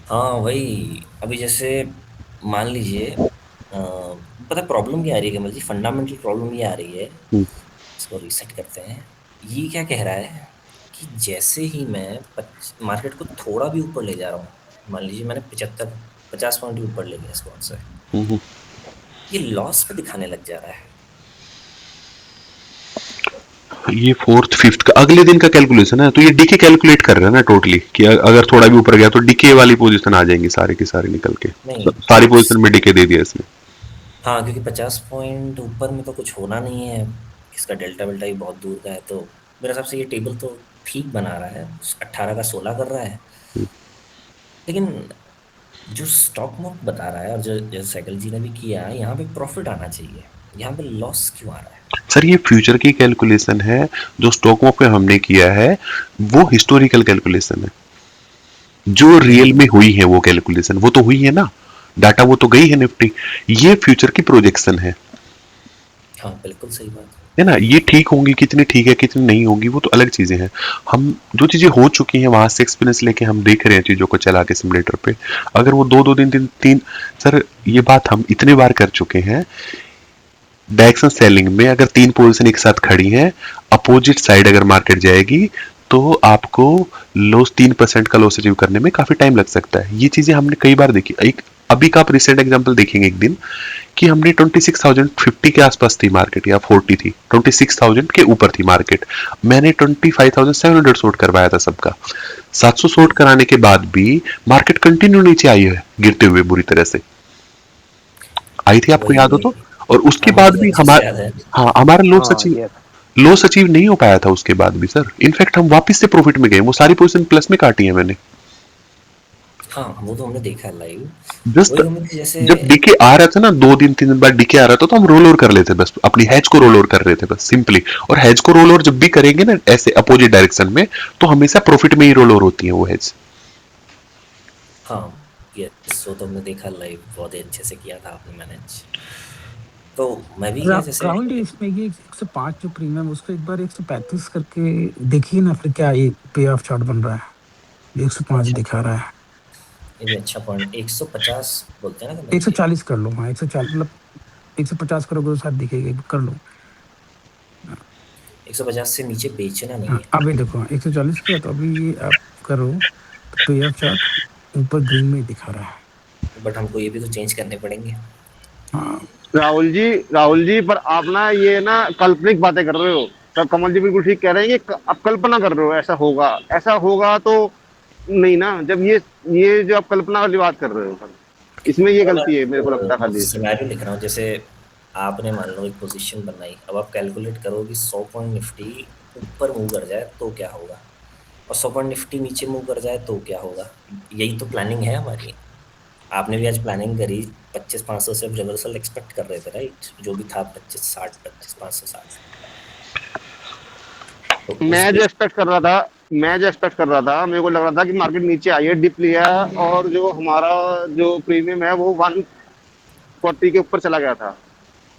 हाँ वही, अभी जैसे मान लीजिए पता प्रॉब्लम क्या आ रही है कमल जी, फंडामेंटल प्रॉब्लम ये आ रही है। इसको रीसेट करते हैं। ये क्या कह रहा है कि जैसे ही मैं मार्केट को थोड़ा भी ऊपर ले जा रहा हूँ, मान लीजिए मैंने 50 पॉइंट ऊपर ले गया स्पॉट से, ये लॉस पे दिखाने लग जा रहा है। ये फोर्थ फिफ्थ का अगले दिन का कैलकुलेशन है, तो ये डीके कैलकुलेट कर रहे हैं ना टोटली, कि अगर थोड़ा भी ऊपर गया तो डीके वाली पोजीशन आ जाएंगी सारी की सारी निकल के, नहीं, सारी पोजीशन में डीके दे दिया इसने। हाँ क्योंकि 50 पॉइंट ऊपर में तो कुछ होना नहीं है, इसका डेल्टा वेल्टा ही बहुत दूर का है, तो मेरे हिसाब से ये टेबल तो ठीक बना रहा है, 18 का 16 कर रहा है। लेकिन जो स्टॉक मार्केट बता रहा है और जो साइकिल जी ने भी किया है, यहाँ पे प्रॉफिट आना चाहिए, यहाँ पे लॉस क्यों आ रहा है? सर ये फ्यूचर की कैलकुलेशन है, जो स्टॉक पे हमने किया है वो हिस्टोरिकल कैलकुलेशन है, जो रियल में हुई है वो कैलकुलेशन वो तो हुई है ना, डाटा वो तो गई है निफ्टी। ये फ्यूचर की प्रोजेक्शन है हाँ बिल्कुल सही बात है। है ना? ये ठीक होंगी, कितनी ठीक है कितनी नहीं होगी वो तो अलग चीजें हैं। हम जो चीजें हो चुकी हैं वहां से एक्सपीरियंस लेके हम देख रहे हैं चीजों को चला के सिमुलेटर पे। अगर वो दो दो दिन तीन तीन, सर ये बात हम इतने बार कर चुके हैं, डायरेक्शन सेलिंग में अगर 3 पोजीशन एक साथ खड़ी हैं, अपोजिट साइड अगर मार्केट जाएगी तो आपको लॉस 3% का लॉस अचीव करने में काफी टाइम लग सकता है। ये चीजें हमने कई बार देखी। एक अभी का आप रिसेंट एग्जांपल देखेंगे एक दिन कि हमने 26,050 के आसपास थी मार्केट या 40 थी, 26,000 के ऊपर थी मार्केट, मैंने 25,700 शॉर्ट करवाया था सबका। 700 शॉर्ट कराने के बाद भी मार्केट कंटिन्यू नीचे आई है गिरते हुए, बुरी तरह से आई थी, आपको वही याद हो वही तो। और उसके हाँ मुझे बाद तो भी अच्छे से याद हमारा, है। हाँ हमारा हाँ ये लॉस अचीव नहीं हो पाया था उसके बाद भी सर। इनफैक्ट हम वापस से प्रॉफिट में गए, वो सारी पोजीशन प्लस में काटी है मैंने। हाँ वो तो हमने देखा लाइव। जस्ट वही कमल जी जैसे, जब डीके आ रहा था ना, 2 दिन 3 दिन बाद डीके आ रहा था तो हम रोल ओवर कर लेते, बस अपनी हैज को रोल ओवर कर रहे थे बस सिंपली। और हैज को रोल ओवर जब भी करेंगे ना ऐसे अपोजिट डायरेक्शन में, तो हमेशा प्रॉफिट में ही रोल ओवर होती है वो हैज। हाँ ये वो तो हमने देखा लाइव, बहुत ही अच्छे से किया था आपने मैनेज। तो मैं भी क्या जैसे, राहुल जी, इसमें ये 105 जो प्रीमियम उसको एक बार 135 करके देखिए ना, फिर क्या ये पे ऑफ चार्ट बन रहा है? 105 अच्छा दिखा रहा है। ये भी अच्छा पॉइंट, 150 बोलते हैं ना कमल जी। 140 कर लो, हाँ 140, मतलब 150 करोगे तो शायद दिखेगा, कर लो। 150 से नीचे बेचना नहीं हाँ, है। अभी देखो 140 किया, तो अभी ये आप करो तो पे ऑफ चार्ट ऊपर ग्रीन में ही दिखा रहा है। बट हमको ये भी तो चेंज करने पड़ेंगे। हाँ, राहुल जी पर आप ना ये ना काल्पनिक बातें कर रहे हो। तो कमल जी बिल्कुल ठीक कह रहे हैं कि आप कल्पना कर रहे हो ऐसा होगा तो नहीं ना। जब ये जो आप कल्पना वाली बात कर रहे हो, इसमें ये मतलब मैं गलती है मेरे को लगता है आपको खाली। सिनेरियो लिख रहा हूँ, जैसे आपने मान लो एक पोजीशन बनाई, अब आप कैलकुलेट करो कि 100 पॉइंट निफ्टी ऊपर मूव कर जाए तो क्या होगा, और 100 पॉइंट निफ्टी नीचे मूव कर जाए तो क्या होगा। यही तो प्लानिंग है हमारी। आपने भी आज प्लानिंग करी, 25-500 से रिवर्सल एक्सपेक्ट कर रहे थे राइट, जो भी था 25-60, 25-560, तो उस मैं जो एक्सपेक्ट कर रहा था मेरे को लग रहा था कि मार्केट नीचे आई है, डिप लिया, और जो हमारा जो प्रीमियम है वो 140 के ऊपर चला गया था,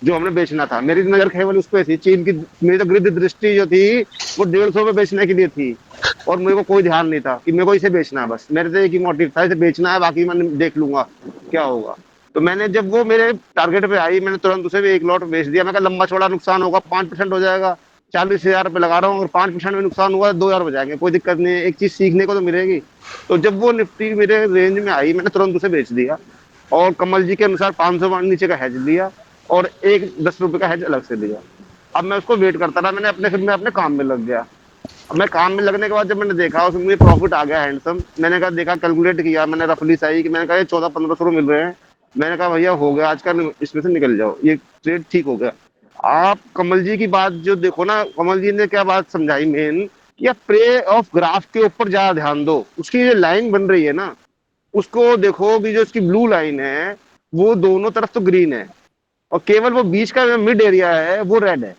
जो हमने बेचना था। मेरी नजर केवल उस पे थी, चीन की। मेरी तो गृह दृष्टि जो थी वो 150 पे बेचने के लिए थी, और मेरे को कोई ध्यान नहीं था कि मेरे को इसे बेचना है। बस मेरे तो एक ही मोटिव था, इसे बेचना है, बाकी मैं देख लूंगा क्या होगा। तो मैंने जब वो मेरे टारगेट पे आई, मैंने तुरंत उसे भी एक लॉट बेच दिया। मैं कहा लंबा चौड़ा नुकसान होगा, 5% हो जाएगा, 40,000 रुपये लगा रहा हूँ, और 5% में नुकसान हुआ 2,000 हो जाएंगे, कोई दिक्कत नहीं है, एक चीज सीखने को तो मिलेगी। तो जब वो निफ्टी मेरे रेंज में आई, मैंने तुरंत उसे बेच दिया, और कमल जी के अनुसार 500 पॉइंट नीचे का हेज लिया, और एक 10 रुपए का हेज अलग से लिया। अब मैं उसको वेट करता रहा, फिर मैं अपने काम में लग गया। अब मैं काम में लगने के बाद जब मैंने देखा उसमें मुझे प्रॉफिट आ गया हैंडसम, मैंने कहा देखा कैलकुलेट किया मैंने रफली सही कि मैंने कहा ये 1400-1500 मिल रहे हैं। मैंने कहा भैया हो गया आज का, इसमें से निकल जाओ, ये ट्रेड ठीक हो गया। आप कमल जी की बात जो देखो ना, कमल जी ने क्या बात समझाई मेन, कि आप प्रे ऑफ ग्राफ के ऊपर ज्यादा ध्यान दो। उसकी जो लाइन बन रही है ना, उसको देखो कि जो उसकी ब्लू लाइन है वो दोनों तरफ तो ग्रीन है, और केवल वो बीच का मिड एरिया है वो रेड है।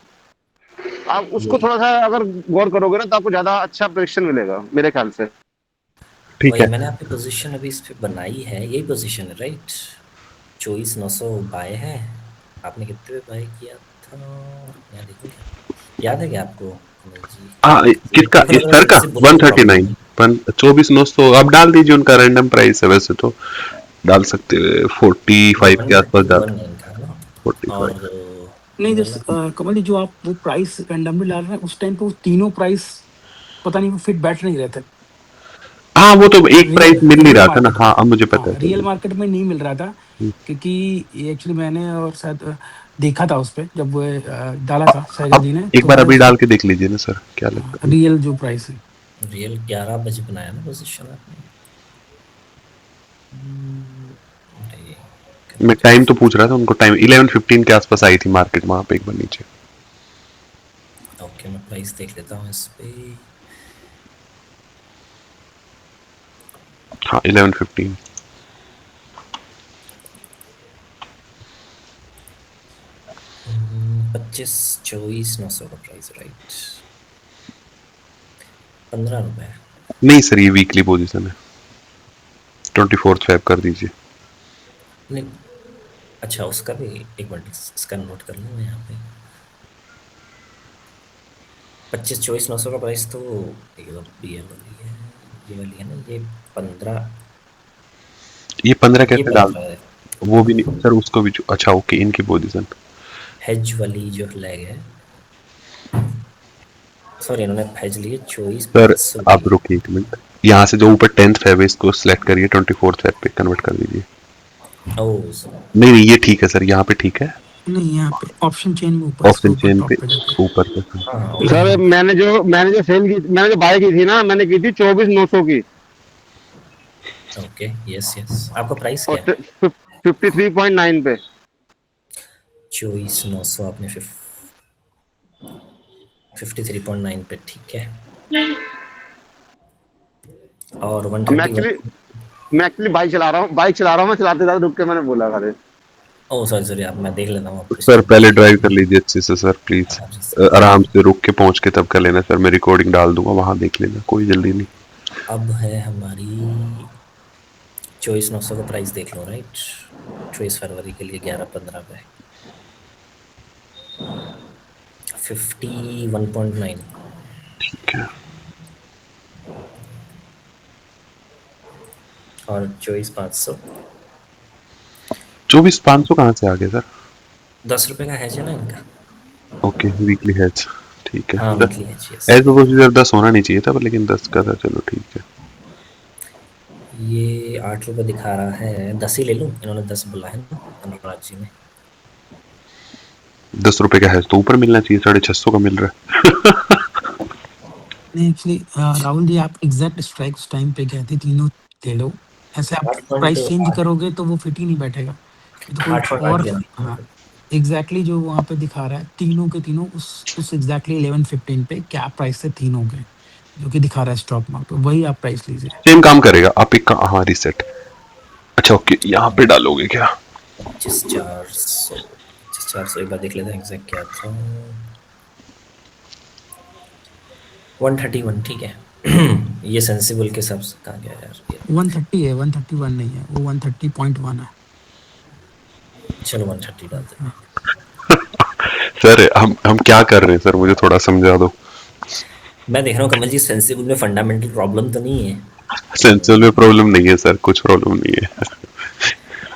आप उसको वही थोड़ा सा अगर गौर करोगे ना तो आपको ज्यादा अच्छा प्रेडिक्शन मिलेगा मेरे ख्याल से। ठीक वही है। मैंने आपकी पोजीशन अभी इस पे बनाई है, यही पोजीशन है राइट। 24,900 बाय है। आपने कितने पे बाय किया था, यहाँ देखो क्या याद है क्या आपको कमल जी? हाँ, किसका, मेरे को इस लग रहा सर है का किसी बुरे में प्रॉब्लम 139, है। 24,900 आप डाल दीजिए, उनका रैंडम प्राइस है वैसे तो डाल सकते हैं, 45 के आसपास डाल, 131 है इनका ना। 45। और नहीं, ये जस वाला कमल जी, जो आप वो प्राइस रैंडमली डाल रहे हैं, उस टाइम पे वो तीनों प्राइस पता नहीं वो फिट बैठ नहीं रहे थे। हाँ वो तो एक रियल प्राइस मिल नहीं रियल रहा था ना, मार्केट में, हाँ अब मुझे पता हाँ, रियल है। मार्केट में नहीं मिल रहा था, क्योंकि ये एक्चुअली मैंने और शायद देखा था उस पे, जब वो डाला था सैगल अब जी ने, एक तो बार मैंने अभी उसको डाल के देख लीजिए ना सर, क्या लगता है। रियल जो प्राइस है। रियल 11 बजे बनाया ना पोजीशन आपने। अरे मैं टाइम तो पूछ रहा था उनको, टाइम 11:15 के आसपास आई थी मार्केट, वहां पे एक बार नीचे। ओके, मैं प्राइस देख लेता हूँ इस पे। हाँ 11:15। 25-24,900 का प्राइस राइट, 15 रुपए। नहीं सर, ये वीकली पोजीशन है, 24 स्वैप कर दीजिए। नहीं, अच्छा उसका भी एक मिनट इसका नोट कर लूँ मैं यहाँ पे। 25-24,900 का प्राइस तो ये वाली है, ये वाली है ना, ये 15, ये 15 ये कैसे डाल, 15 है। वो भी नहीं सर, उसको भी अच्छा ओके, इनकी पोजीशन। हेज वाली जो लैग है, सॉरी इन्होंने हेज लिए सर 24,500 आप की। रुकिए एक मिनट, यहाँ से जो ऊपर 10th है इसको सिलेक्ट करिए, 24 स्वैप पे कन्वर्ट कर दीजिए। ओह नहीं नहीं, ये ठीक है सर, यहाँ पे ठीक है। नहीं, यहाँ पे ऑप्शन चेन में ऊपर इसके ऑप्शन ऊपर चेन पे टॉप पे जाके, ऊपर पे। हाँ हाँ हाँ ओके। सर मैंने जो बाय की थी ना, मैंने की थी 24,900 की, ओके यस यस, आपका प्राइस क्या और है? 53.9 पे। 24,900 आपने 53.9 पे, ठीक है। और मैं 131। एक्चुअली मैं एक्चुअली बाइक चला रहा हूँ, मैं चलाते चलाते रुक के मैंने बोला खड़े। ओह सॉरी सॉरी, आप मैं देख लेता हूँ आपको सर स्टॉप पहले लॉस। ड्राइव कर लीजिए अच्छे से सर प्लीज, आराम से रुक के पहुंच के तब कर लेना सर, मैं रिकॉर्डिंग डाल दूंगा, वहां देख लेना, कोई जल्दी नहीं। अब है हमारी 24,900 का प्राइस देख लो राइट, 24 फरवरी के लिए 11:15 पे 51.9। ठीक है। और 24,500 24,500 कहाँ से आ गया सर? 10 रुपए का है जो ना इनका। ओके वीकली हैच, ठीक है हाँ sir, weekly H yes. As procedure 10 होना नहीं चाहिए था, पर लेकिन 10 का था, चलो ठीक है। ये 8 रुपये दिखा रहा है, 10 ही ले लूँ, इन्होंने 10 बोला है ना अनुराग जी ने। 10 रुपए का है तो ऊपर मिलना चाहिए, 650 का मिल रहा है। नहीं एक्चुअली राहुल जी, आप एग्जैक्ट स्ट्राइक उस टाइम पे गए थे, तीनों ले लो। ऐसे आप 8.8 प्राइस चेंज करोगे तो वो फिट ही नहीं बैठेगा। ये तो कोई 8.8 और, लेना हाँ है। एग्जैक्टली जो वहाँ पे दिखा रहा है, तीनों के तीनों उस एग्जैक्टली 11:15 पे क्या प्राइस से तीनों गए, जो कि दिखा रहा है स्टॉक मार्केट, वही आप प्राइस लीजिए। सेम काम करेगा, आप एक हाँ रीसेट, अच्छा ओके यहाँ पे डालोगे क्या? 25,400, 25,400 एक बार देख लेते हैं एग्जैक्ट क्या था। 131 ठीक है। ये सेंसिबल के हिसाब से कहाँ गया यार ये। 130 है, 131 नहीं है, वो 130.1 है। चलो 130 डाल देते हाँ। हैं। सर हम क्या कर रहे हैं सर, मुझे थोड़ा समझा दो। मैं देख रहा हूँ कमल जी, सेंसिबल में फंडामेंटल प्रॉब्लम तो नहीं है। सेंसर में प्रॉब्लम नहीं है सर, कुछ प्रॉब्लम नहीं है।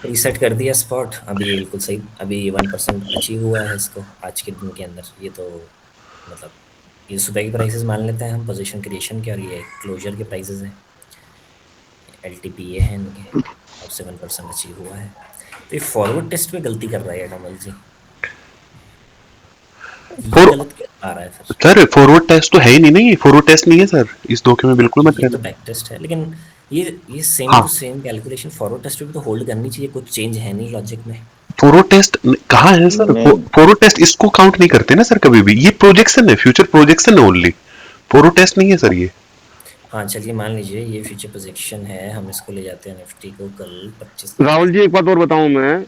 रीसेट कर दिया स्पॉट, अभी ये बिल्कुल सही, अभी 1% अचीव हुआ है इसको आज के दिन के अंदर। ये तो मतलब ये सुबह की प्राइसेस मान लेते हैं हम पोजीशन क्रिएशन के, और ये क्लोजर के प्राइसेस हैं, एल टी पी ए है इनके, और 7% अचीव हुआ है। तो ये फॉरवर्ड टेस्ट में गलती कर रहा है कमल जी, ये फोर गलत क्यों आ रहा है फिर। सर फॉरवर्ड टेस्ट तो है ही नहीं, नहीं फॉरवर्ड टेस्ट नहीं है सर, इस धोखे में बिल्कुल मत ये तो रहना। बैक टेस्ट है, लेकिन ये सेम हाँ, to same calculation forward test पे भी तो होल्ड करनी चाहिए, कुछ चेंज है नहीं लॉजिक में। फॉरवर्ड टेस्ट कहाँ है सर? नहीं फॉरवर्ड टेस्ट इसको काउंट नहीं करते ना सर कभी भी, ये प्रोजेक्शन है, फ्यूचर प्रोजेक्शन है ओनली, फॉरवर्ड टेस्ट नहीं है सर ये। हाँ चलिए मान लीजिए ये फ्यूचर प्रोजेक्शन है, हम इसको ले जाते हैं निफ्टी को कल 25 राहुल तारीख। जी, एक बात और बताऊं,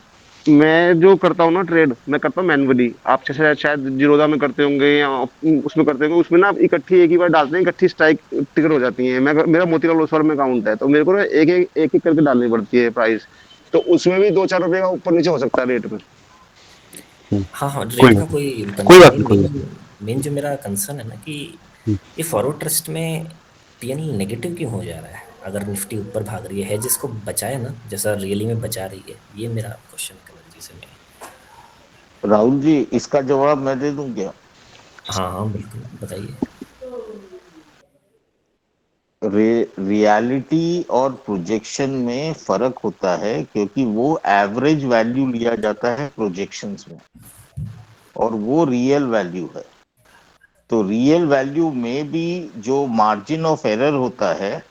मैं जो करता हूँ ना ट्रेड, मैं करता हूँ मैनुअली। आप शायद जीरोधा में करते होंगे या उसमें करते होंगे, उसमें ना आप इकट्ठी एक ही बार डालते हैं, इकट्ठी स्ट्राइक टिकट हो जाती है। मेरा मोतीलाल ओसवाल में अकाउंट है, तो मेरे को ना एक एक करके डालनी पड़ती है प्राइस, तो उसमें भी 2-4 रुपए का ऊपर नीचे हो सकता है रेट में। हाँ हाँ, कोई रेट का बात कोई नहीं, कोई कंसर्न बात नहीं, नहीं, कोई बात मेन मेन जो मेरा कंसर्न है ना कि नहीं। ये फॉरवर्ड ट्रस्ट में पीएनएल नेगेटिव क्यों हो जा रहा है अगर निफ्टी ऊपर भाग रही है, जिसको बचाए ना जैसा रियली में बचा रही है, ये मेरा क्वेश्चन है कमल जी से मेन। राहुल जी, इसका जवाब मैं दे दूं क्या? हाँ हाँ बिल्कुल बताइए। रियलिटी और प्रोजेक्शन में फर्क होता है, क्योंकि वो एवरेज वैल्यू लिया जाता है प्रोजेक्शंस में, और वो रियल वैल्यू है। तो रियल वैल्यू में भी जो मार्जिन ऑफ एरर होता है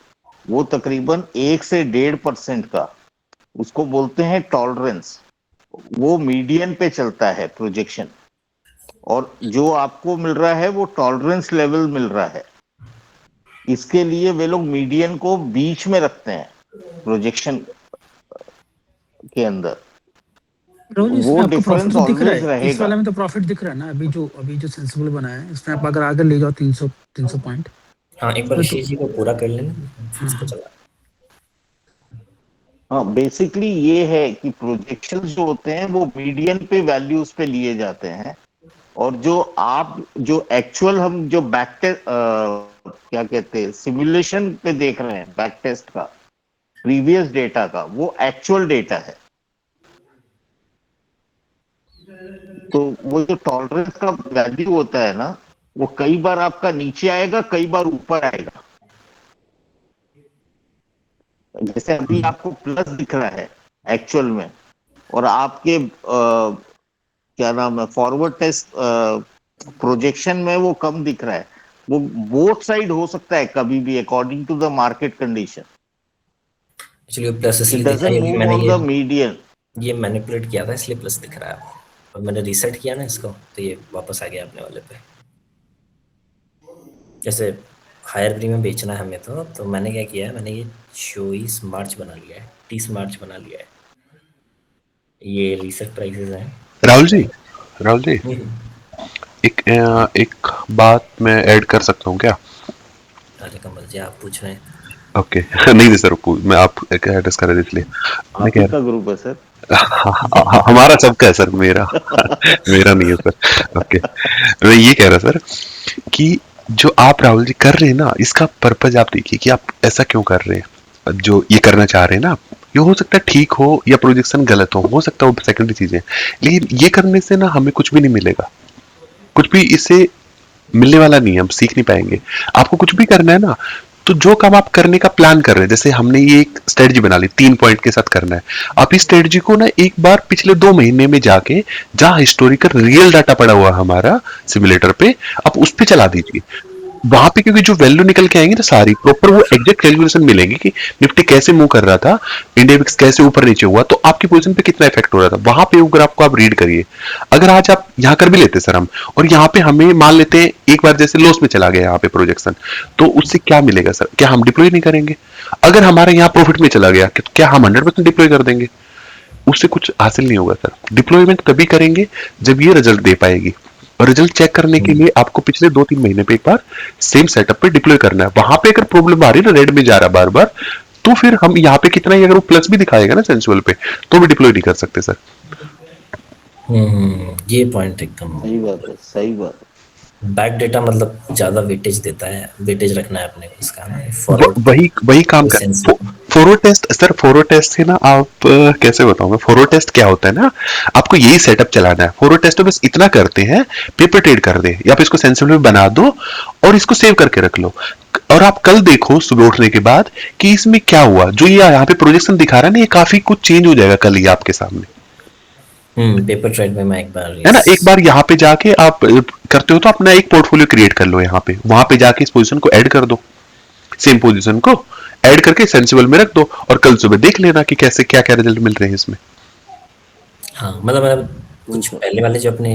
वो तकरीबन 1 से 1.5% का, उसको बोलते हैं टॉलरेंस। वो मीडियन पे चलता है प्रोजेक्शन, और जो आपको मिल रहा है वो टॉलरेंस लेवल मिल रहा है। इसके लिए वे लोग मीडियन को बीच में रखते हैं प्रोजेक्शन के अंदर। राहुल जी, वो इसमें आपको प्रॉफिट डिफरेंस तो दिख रहा ऑलवेज है, इस रहेगा। वाले में तो प्रॉफिट दिख रहा है ना, अभी जो सेंसिबल बनाया है इसमें आप अगर आगे ले जाओ 300 पॉइंट, हाँ एक बार उसमें तो ऋषि जी को पूरा कर लेना फिर हाँ इसको हाँ। चला। हाँ, बेसिकली ये है कि प्रोजेक्शंस जो होते हैं वो मीडियन पे वैल्यूज पे लिए जाते हैं, और जो एक्चुअल हम जो बैक टेस्ट क्या कहते हैं सिमुलेशन पे देख रहे हैं, बैक टेस्ट का प्रीवियस डेटा का, वो एक्चुअल डेटा है। तो वो जो टॉलरेंस का वैल्यू होता है ना, वो कई बार आपका नीचे आएगा, कई बार ऊपर आएगा। जैसे अभी आपको प्लस दिख रहा है एक्चुअल में, और आपके क्या नाम है फॉरवर्ड टेस्ट प्रोजेक्शन में वो कम दिख रहा है। वो बोथ साइड हो सकता है कभी भी, according to the market condition. Actually plus it इसलिए दिखा डजंट क्योंकि मूव मैंने ऑन द मीडियन। ये मैनिपुलेट किया था इसलिए प्लस दिख रहा है, और मैंने रीसेट किया ना इसको तो ये वापस आ गया अपने वाले पे। जैसे हायर प्रीमियम बेचना है हमें तो मैंने क्या किया है, मैंने ये 24 मार्च बना लिया है, 30 मार्च बना लिया है, ये रीसेट प्राइसेस हैं। राहुल जी, राइट। राहुल जी, एक बात मैं ऐड कर सकता हूँ क्या? अरे कमल जी आप पूछ रहे हैं। ओके नहीं नहीं सर, मैं आप एड्रेस कर रहे थे इसलिए मैं आप ही कह का ग्रुप है सर। रहा हमारा सबका है सर, मेरा मेरा नहीं है सर। ओके, मैं ये कह रहा सर कि जो आप राहुल जी कर रहे हैं ना, इसका पर्पज आप देखिए कि आप ऐसा क्यों कर रहे हैं, जो ये करना चाह रहे हैं ना आप, ये हो सकता है ठीक हो या प्रोजेक्शन गलत हो सकता है, वो सेकेंडरी चीजें, लेकिन ये करने से ना हमें कुछ भी नहीं मिलेगा, कुछ भी इससे मिलने वाला नहीं है, हम सीख नहीं पाएंगे। आपको कुछ भी करना है ना, तो जो काम आप करने का प्लान कर रहे हैं, जैसे हमने ये एक स्ट्रेटजी बना ली 3 पॉइंट के साथ करना है, आप इस स्ट्रेटजी को ना एक बार पिछले 2 महीने में जाके जहां हिस्टोरिकल रियल डाटा पड़ा हुआ है हमारा सिमुलेटर पे, आप उस पे चला दीजिए। वहां पे क्योंकि जो वैल्यू निकल के आएंगी ना सारी प्रॉपर वो एग्जैक्ट कैलकुलेशन मिलेंगी कि निफ्टी कैसे मूव कर रहा था, इंडिया विक्स कैसे ऊपर नीचे हुआ, तो आपकी पोजीशन पे कितना इफेक्ट हो रहा था, वहां पे वो ग्राफ को आप रीड करिए। अगर आज आप यहाँ कर भी लेते सर हम, और यहाँ पे हमें मान लेते हैं एक बार जैसे लॉस में चला गया यहाँ पे प्रोजेक्शन, तो उससे क्या मिलेगा सर? क्या हम डिप्लॉय नहीं करेंगे? अगर हमारे यहाँ प्रॉफिट में चला गया तो क्या हम 100% डिप्लॉय कर देंगे? उससे कुछ हासिल नहीं होगा सर। डिप्लॉयमेंट तभी करेंगे जब ये रिजल्ट दे पाएगी, और रिजल्ट चेक करने के लिए आपको पिछले 2-3 महीने पे एक बार सेम सेटअप पे डिप्लॉय करना है। वहां पे अगर प्रॉब्लम आ रही है ना, रेड में जा रहा बार बार, तो फिर हम यहाँ पे कितना ही अगर वो प्लस भी दिखाएगा ना सेंसुअल पे, तो भी डिप्लॉय नहीं कर सकते सर। ये पॉइंट एकदम सही बात है, सही बात है। बैक डेटा मतलब ज्यादा वेटेज देता है, वेटेज रखना है अपने को इसका ना फॉरवर्ड वही काम कर forward test sir. Forward test से ना आप कैसे बताऊं मैं, फॉरवर्ड टेस्ट क्या होता है ना, आपको यही सेटअप चलाना है। फॉरवर्ड टेस्ट तो बस इतना करते हैं, पेपर ट्रेड कर दे या फिर इसको सेंसिटिव बना दो और इसको सेव करके रख लो, और आप कल देखो सुबह उठने के बाद कि इसमें क्या हुआ। जो ये यहाँ पे प्रोजेक्शन दिखा रहा है ना, ये काफी कुछ चेंज हो जाएगा कल ये आपके सामने, पेपर ट्रेड में मैं एक बार है ना। एक बार यहाँ पे जाके आप करते हो तो अपना एक पोर्टफोलियो क्रिएट कर लो यहाँ पे, वहां पे जाके इस पोजीशन को ऐड कर दो, सेम पोजीशन को ऐड करके सेंसिबल में रख दो, और कल सुबह देख लेना कि कैसे क्या क्या रिजल्ट मिल रहे हैं इसमें। हाँ मतलब कुछ पहले वाले जो अपने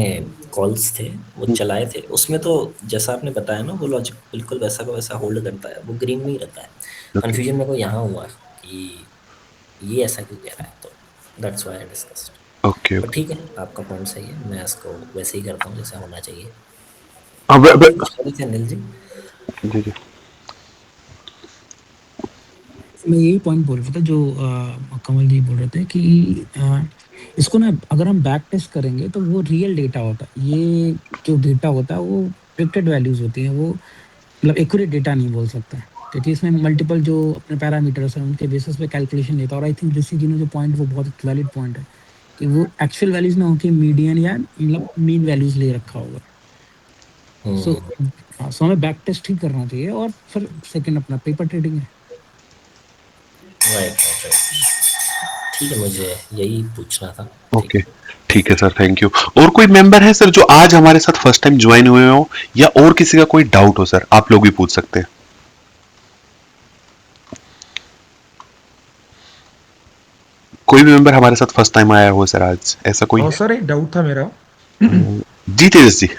कॉल्स थे वो चलाए थे, उसमें तो जैसा आपने बताया ना वो लॉजिक बिल्कुल वैसा का वैसा होल्ड करता है, वो ग्रीन में ही रहता है। कंफ्यूजन मेरे को यहाँ हुआ कि ये ऐसा क्यों कह रहा है, तो that's why I discussed. Okay पर ठीक है, आपका पॉइंट सही है, मैं इसको वैसे ही करता हूँ जैसा होना चाहिए। ओके। आप भी कुछ कह रहे थे अनिल जी? जी जी मैं यही पॉइंट बोल रहा था जो कमल जी बोल रहे थे कि इसको ना अगर हम बैक टेस्ट करेंगे तो वो रियल डेटा होता है। ये जो डेटा होता है वो प्रिडिक्टेड वैल्यूज होती हैं, वो मतलब एक्यूरेट डेटा नहीं बोल सकते, क्योंकि इसमें मल्टीपल जो अपने पैरामीटर्स हैं उनके बेसिस पे कैलकुलेशन लेता है। और आई थिंक ऋषि जी ने जो पॉइंट, वो बहुत वैलिड पॉइंट है कि वो एक्चुअल वैल्यूज ना होके मीडियन या मतलब मीन वैल्यूज ले रखा होगा। सो हमें बैक टेस्ट ही करना चाहिए, और फिर सेकंड अपना पेपर ट्रेडिंग है। राइट। ठीक है, मुझे यही पूछना था। ओके ठीक है सर, थैंक यू। और कोई मेंबर है सर जो आज हमारे साथ फर्स्ट टाइम ज्वाइन हुए हो, या और किसी का कोई डाउट हो सर, आप लोग भी पूछ सकते हैं। कोई भी मेंबर हमारे साथ फर्स्ट टाइम आया हो सर आज, ऐसा कोई है? सर एक डाउट था मेरा। जी तेजस जी।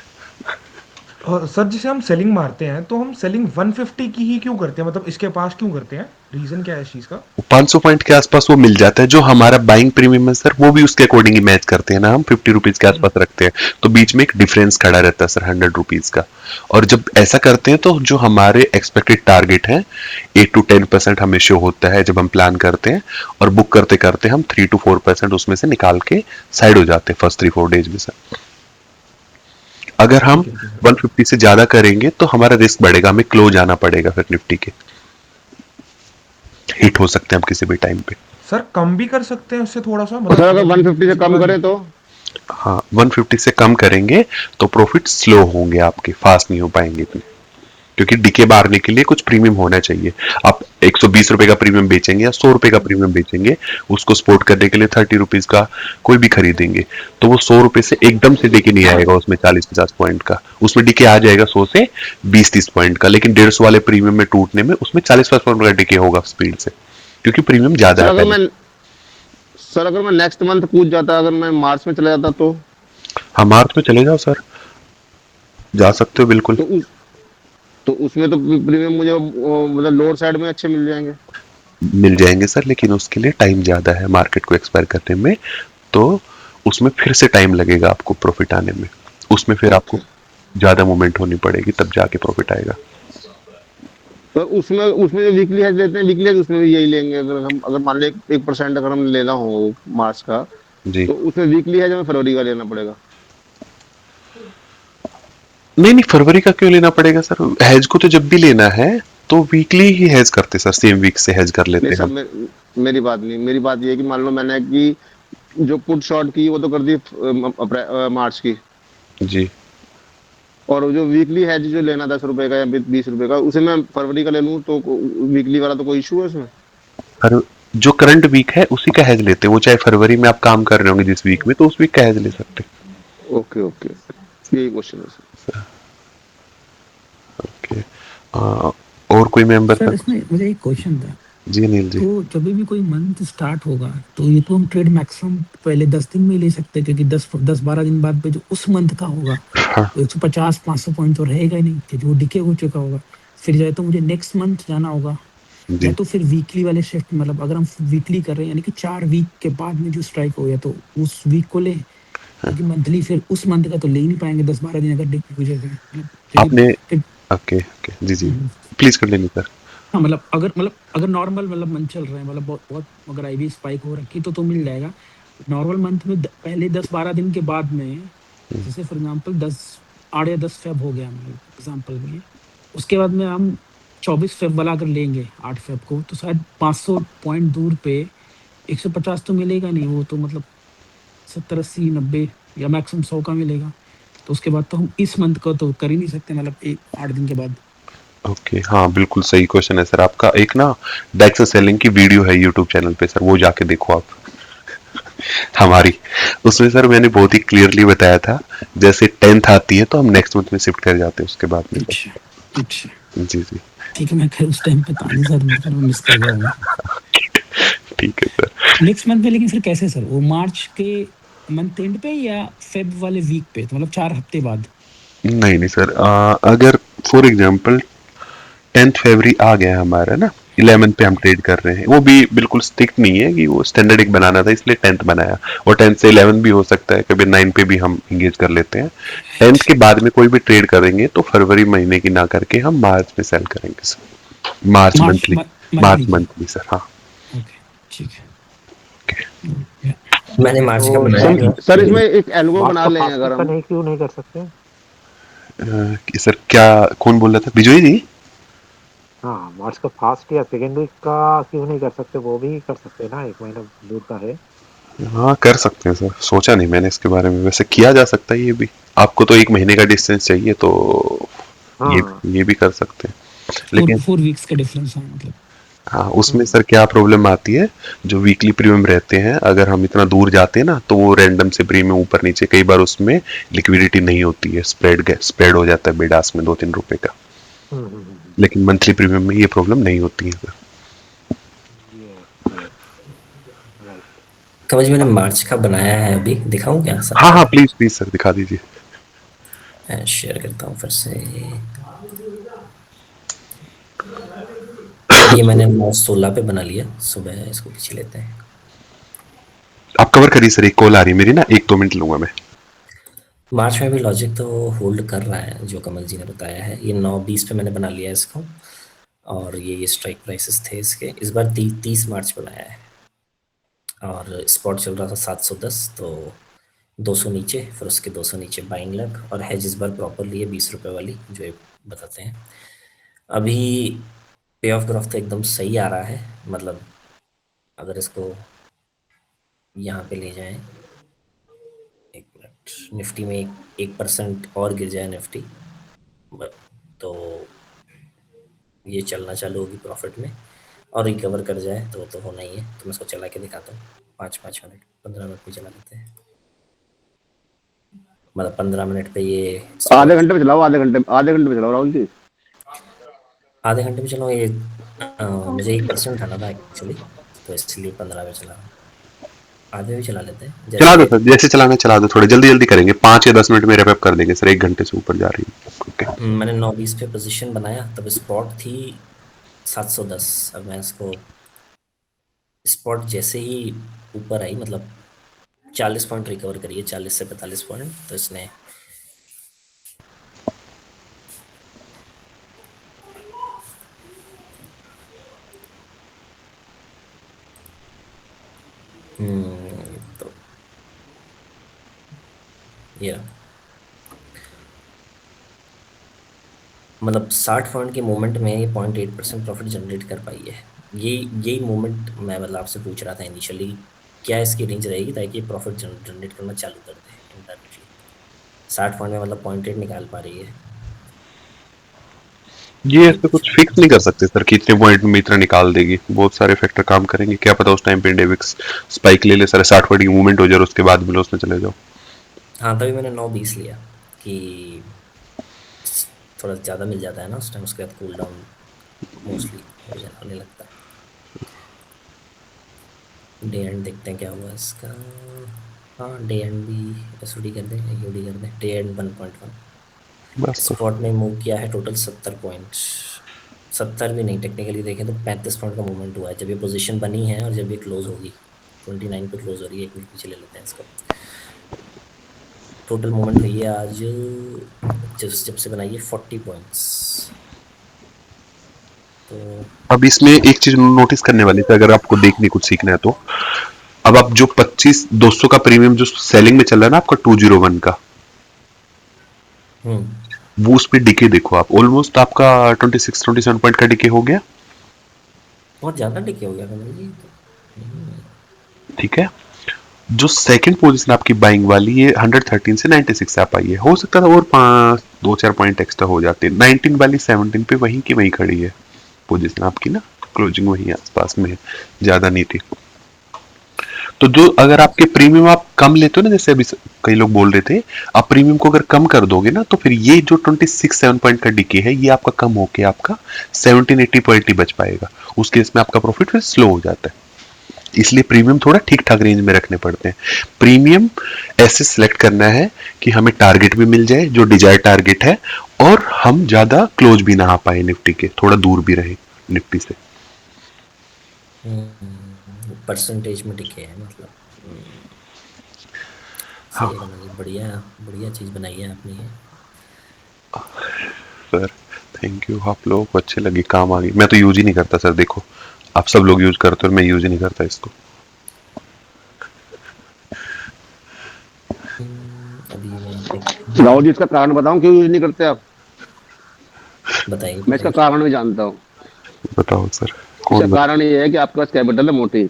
सर जैसे हम सेलिंग मारते हैं तो हम सेलिंग 150 की ही क्यों करते हैं, मतलब इसके पास क्यों करते हैं, रीजन क्या है इस चीज का? 500 पॉइंट के आसपास वो मिल जाता है, जो हमारा बाइंग प्रीमियम है सर वो भी उसके अकॉर्डिंग ही मैच करते हैं ना, हम 50 रुपीज के आसपास रखते हैं, तो बीच में एक डिफरेंस खड़ा रहता है सर 100 रुपीज का। और जब ऐसा करते हैं तो जो हमारे एक्सपेक्टेड टारगेट है 8 to 10% हमें शो होता है जब हम प्लान करते हैं, और बुक करते करते हम 3 to 4% उसमें से निकाल के साइड हो जाते हैं फर्स्ट 3-4 डेज में सर। अगर हम 150 से ज्यादा करेंगे तो हमारा रिस्क बढ़ेगा, हमें क्लोज आना पड़ेगा, फिर निफ्टी के हिट हो सकते हैं हम किसी भी टाइम पे। सर कम भी कर सकते हैं उससे थोड़ा सा, सर अगर 150 से कम करे तो? हाँ 150 से कम करेंगे तो प्रॉफिट स्लो होंगे आपके, फास्ट नहीं हो पाएंगे इतने, क्योंकि डीके मारने के लिए कुछ प्रीमियम होना चाहिए। आप 120 रुपए का प्रीमियम बेचेंगे या 100 रुपए का प्रीमियम बेचेंगे, उसको सपोर्ट करने के लिए 30 रुपीज का कोई भी खरीदेंगे, तो वो 100 रुपए से एकदम से डीके नहीं आएगा उसमें 40-50 पॉइंट का, उसमें डीके आ जाएगा 100 से 20-30 पॉइंट का, लेकिन 150 वाले प्रीमियम में टूटने में उसमें 40-50 पॉइंट का डीके होगा स्पीड से, क्योंकि प्रीमियम ज्यादा है। सर अगर मैं नेक्स्ट मंथ कूद जाता, अगर मैं मार्च में चला जाता तो? हाँ मार्च में चले जाओ सर, जा सकते हो बिल्कुल। तो उसमें तो प्रीमियम मुझे मतलब लोअर साइड में अच्छे मिल जाएंगे सर, लेकिन उसके लिए टाइम ज्यादा है मार्केट को एक्सपायर करने में, तो उसमें फिर से टाइम लगेगा आपको प्रॉफिट आने में, उसमें फिर आपको ज्यादा मूवमेंट होनी पड़ेगी तब जाके प्रॉफिट आएगा। तो उसमें जो वीकली हेज लेते हैं, वीकली हेज उसमें भी यही लेंगे? अगर मान लो 1% अगर हम लेना हो मार्च का जी, तो उसमें वीकली हेज हमें फरवरी का लेना पड़ेगा? नहीं फरवरी का क्यों लेना पड़ेगा सर, हेज को तो जब भी लेना है तो वीकली ही हेज करते सर, सेम वीक से हेज कर लेते हैं हम। मेरी बात नहीं, मेरी बात ये है कि मान लो मैंने कि जो पुट शॉर्ट की वो तो कर दी मार्च की जी, और वो जो वीकली हैज जो लेना 10 रुपए का या 20 रुपए का, उसे मैं फरवरी का ले लूँ तो वीकली वाला तो कोई इशू है उसमें? हर जो करंट वीक है उसी का हैज लेते हैं, वो चाहे फरवरी में आप काम कर रहे होंगे जिस वीक में, तो उस वीक का हैज ले सकते ओके ओके, यही क्वेश्चन है सर। हैं। ओके, और कोई मेंबर सर था? इसमें मुझे एक क्वेश्चन था। जी अनिल जी। तो जब भी कोई मंथ स्टार्ट होगा तो ये तो हम ट्रेड मैक्सिमम पहले 10 दिन में ही ले सकते हैं, क्योंकि 10-12 दिन बाद में जो उस मंथ का होगा हाँ तो 150-500 पॉइंट तो रहेगा ही नहीं, क्योंकि वो डिके हो चुका होगा। फिर या तो मुझे नेक्स्ट मंथ जाना होगा, या जी। तो फिर वीकली वाले शिफ्ट, मतलब अगर हम वीकली कर रहे हैं यानी कि 4 वीक के बाद में जो स्ट्राइक हो, या तो उस वीक को लें, क्योंकि मंथली फिर उस मंथ का तो ले ही नहीं पाएंगे 10-12 दिन अगर डिके हो जाएगा, मतलब क्योंकि आपने फिर ओके ओके जी जी, हम्म, प्लीज कंटिन्यू कर। हाँ मतलब अगर नॉर्मल मतलब मंथ चल रहे हैं, मतलब बहुत बहुत अगर आईवी स्पाइक हो रखी तो मिल जाएगा। नॉर्मल मंथ में पहले 10-12 दिन के बाद में, जैसे फॉर एग्जांपल 10 8 या 10 फेब हो गया मतलब एग्जांपल में, उसके बाद में हम 24 फेब वाला अगर लेंगे 8 फेब को, तो शायद 500 पॉइंट दूर पे 150 तो मिलेगा नहीं, वो तो मतलब 70-80-90 या मैक्सिमम 100 का मिलेगा। तो उसके बाद तो हम इस मंथ का तो कर ही नहीं सकते, मतलब एक 8 दिन के बाद। ओके हाँ बिल्कुल सही क्वेश्चन है सर आपका। एक ना डेक्स सेलिंग की वीडियो है यूट्यूब चैनल पे सर, वो जाके देखो आप हमारी। उसमें सर मैंने बहुत ही क्लियरली बताया था, जैसे 10th आती है तो हम नेक्स्ट मंथ में शिफ्ट कर जाते हैं उसके बाद में सर। अच्छा अच्छा, जी जी ठीक है, मैं खैर उस टाइम पे था नहीं सर, फिर मैं मिस कर गया हूँ। ठीक है सर। नेक्स्ट मंथ में लेकिन फिर कैसे सर, वो मार्च के मंथ एंड पे या फेब वाले वीक पे, तो मतलब 4 हफ्ते बाद? नहीं नहीं सर, अगर फॉर एग्जांपल 10th फरवरी आ गया है हमारा ना, 11 पे हम ट्रेड कर रहे हैं, वो भी बिल्कुल स्ट्रिक्ट नहीं है कि वो स्टैंडर्ड एक बनाना था इसलिए 10th बनाया, और 10th से 11 भी हो सकता है, कभी 9 पे भी हम इंगेज कर लेते हैं। 10th के बाद में कोई भी ट्रेड करेंगे तो फरवरी महीने की ना करके हम मार्च में सेल करेंगे सर, मार्च मार्च मंथली। मार्च मंथली की? मंथली सर हाँ। ओके ठीक है। Okay. या, मैंने मार्च का तो बनाया सर है। सर इसमें एक एल्गो मार्च बना का लें फास्ट अगर का हम। नहीं, क्यों नहीं कर सकते? सर क्या, कौन बोल रहा था, बिजोई जी? हाँ, मार्च का फास्ट या सेकेंड वीक का क्यों नहीं कर सकते? वो भी कर सकते हैं ना, 1 महीना दूर का है। हाँ कर सकते हैं सर, सोचा नहीं मैंने इसके बारे में, वैसे किया जा सकता है ये भी। आपको तो 1 महीने का डिस्टेंस चाहिए तो ये हाँ, ये भी कर सकते हैं, फोर लेकिन 4 वीक्स का डिफरेंस है मतलब। हाँ उसमें सर क्या प्रॉब्लम आती है, जो वीकली प्रीमियम रहते हैं अगर हम इतना दूर जाते हैं ना तो वो रैंडम से प्रीमियम ऊपर नीचे, कई बार उसमें लिक्विडिटी नहीं होती है, स्प्रेड हो जाता है बिडास में 2-3 रुपए का। लेकिन मंथली प्रीमियम में ये प्रॉब्लम नहीं होती है सर। Yes yes, right. कवच मैंने मार्च का बनाया है, अभी दिखाऊं क्या हाँ सबको? हाँ प्लीज प्लीज सर दिखा दीजिए। मैं शेयर करता हूँ फिर से। ये मैंने 9/16 पे बना लिया, सुबह इसको खींच लेते हैं। आप कवर करिए सर, एक कॉल आ रही है मेरी ना, 1-2 मिनट लूंगा मैं। मार्च में भी लॉजिक तो होल्ड कर रहा है जो कमल जी ने बताया है। ये 9:20 पे मैंने बना लिया इसको, और ये स्ट्राइक प्राइसेस थे इसके। इस बार 30 मार्च बनाया है, और स्पॉट चल रहा था 710, तो 200 नीचे, फिर उसके 200 नीचे बाइंग लग, और हैज इस बार प्रॉपर लिए 20 रुपये वाली जो ये बताते हैं। अभी पे ऑफ ग्राफ तो एकदम सही आ रहा है, मतलब अगर इसको यहाँ पे ले जाएं, एक मिनट, निफ्टी में 1% और गिर जाए निफ्टी, तो ये चलना चालू होगी प्रॉफिट में, और रिकवर कर जाए तो होना ही है। तो मैं इसको चला के दिखाता हूँ, 5-5 मिनट 15 मिनट पे चला लेते हैं। मतलब 15 मिनट पे ये आधे स्पॉट, घंटे पे चलाओ, आधे घंटे पे चलाओ राहुल जी। आधे घंटे में चलो। ये मुझे 1% जाना था एक्चुअली, तो इसलिए 15 में चला रहा हूँ। आधे भी चला लेते हैं चला जैसे दो ये। सर, जैसे चलाना चला दो, थोड़े जल्दी जल्दी करेंगे, 5 या 10 मिनट में रैप अप कर देंगे सर, 1 घंटे से ऊपर जा रही है। ओके। मैंने 9:20 पे पोजीशन बनाया, तब स्पॉट थी 710। अब मैं इसको, स्पॉट जैसे ही ऊपर आई, मतलब 40 पॉइंट रिकवर करिए, 40 से 45 पॉइंट, तो इसने तो ये रहा। मतलब 60 पॉइंट के मोमेंट में ये 0.8% प्रॉफिट जनरेट कर पाई है। यही मोमेंट मैं मतलब आपसे पूछ रहा था इनिशियली, क्या इसकी रेंज रहेगी ताकि ये प्रॉफिट जनरेट करना चालू कर दे इंटरनेटली। 60 पॉइंट में मतलब 0.8 निकाल पा रही है। ये ऐसे कुछ फिक्स नहीं कर सकते सर कि इतने पॉइंट में इतना निकाल देगी, बहुत सारे फैक्टर काम करेंगे, क्या पता उस टाइम पे इंडेक्स स्पाइक ले ले सर, 60 पॉइंट की मूवमेंट हो जाए और उसके बाद भी लॉस में चले जाओ। हाँ, तभी मैंने 9-20 लिया कि थोड़ा ज़्यादा मिल जाता है ना उस टाइम, उसके बाद कूल डाउन मोस्टली होने लगता है। डे एंड देखते हैं क्या हुआ इसका। हाँ, डे एंड भी एसओडी कर दें, यूडी कर दें। डे एंड 1.1 बस तो स्पॉट ने मूव किया है टोटल 70 पॉइंट। 70 भी नहीं, टेक्निकली देखें तो 35 पॉइंट का मूवमेंट हुआ है जब ये पोजीशन बनी है और जब ये क्लोज होगी। 29 पे क्लोज हो रही है, एक मिनट पीछे ले लेते हैं इसको। टोटल मूवमेंट हुई है आज जब से बनाई है 40 पॉइंट्स। तो अब इसमें एक चीज नोटिस करने वाली थी, अगर आपको देखने कुछ सीखना है तो, अब आप जो 25-200 का प्रीमियम जो सेलिंग में चल रहा है ना आपका 201 का, वो उस पे डिके देखो आप, ऑलमोस्ट आपका 26-27 पॉइंट का डिके हो गया। बहुत ज़्यादा टिके हो गया कमल जी। ठीक है, जो सेकंड पोजीशन आपकी बाइंग वाली ये 113 से 96 आ पाई है, हो सकता था और 2-4 पॉइंट एक्स्ट्रा हो जाते। 19 वाली 17 पे वहीं की वहीं खड़ी है पोजीशन आपकी ना, क्लोजिंग वहीं आसपास में है, ज्यादा नहीं थी। तो जो अगर आपके प्रीमियम आप कम लेते हो ना, जैसे अभी कई लोग बोल रहे थे, आप प्रीमियम को अगर कम कर दोगे ना तो फिर ये जो 26-7 पॉइंट का डिके है ये आपका कम होके आपका 17-80 पॉइंट ही बच पाएगा। उस केस में आपका प्रॉफिट फिर स्लो हो जाता है, इसलिए प्रीमियम थोड़ा ठीक ठाक रेंज में रखने पड़ते हैं। प्रीमियम ऐसे सिलेक्ट करना है कि हमें टारगेट भी मिल जाए जो डिजायर टारगेट है, और हम ज्यादा क्लोज भी ना आ पाए निफ्टी के, थोड़ा दूर भी रहे निफ्टी से। परसेंटेज में टिके है मतलब। सही है कमल जी, बढ़िया बढ़िया चीज़ बनाई है आपने ये। सर थैंक यू, आप लोगों को अच्छे लगी, काम आ गई। मैं तो यूज ही नहीं करता सर, देखो आप सब लोग यूज करते हो, मैं यूज ही नहीं करता इसको। अभी मैं राहुल जी, इसका कारण बताऊं क्यों यूज नहीं करते आप? बताइए मैं इसका कारण भी जानता हूँ। बताओ सर, इसका कौन बता? कारण ये है कि आपके पास कैपिटल है मोटी।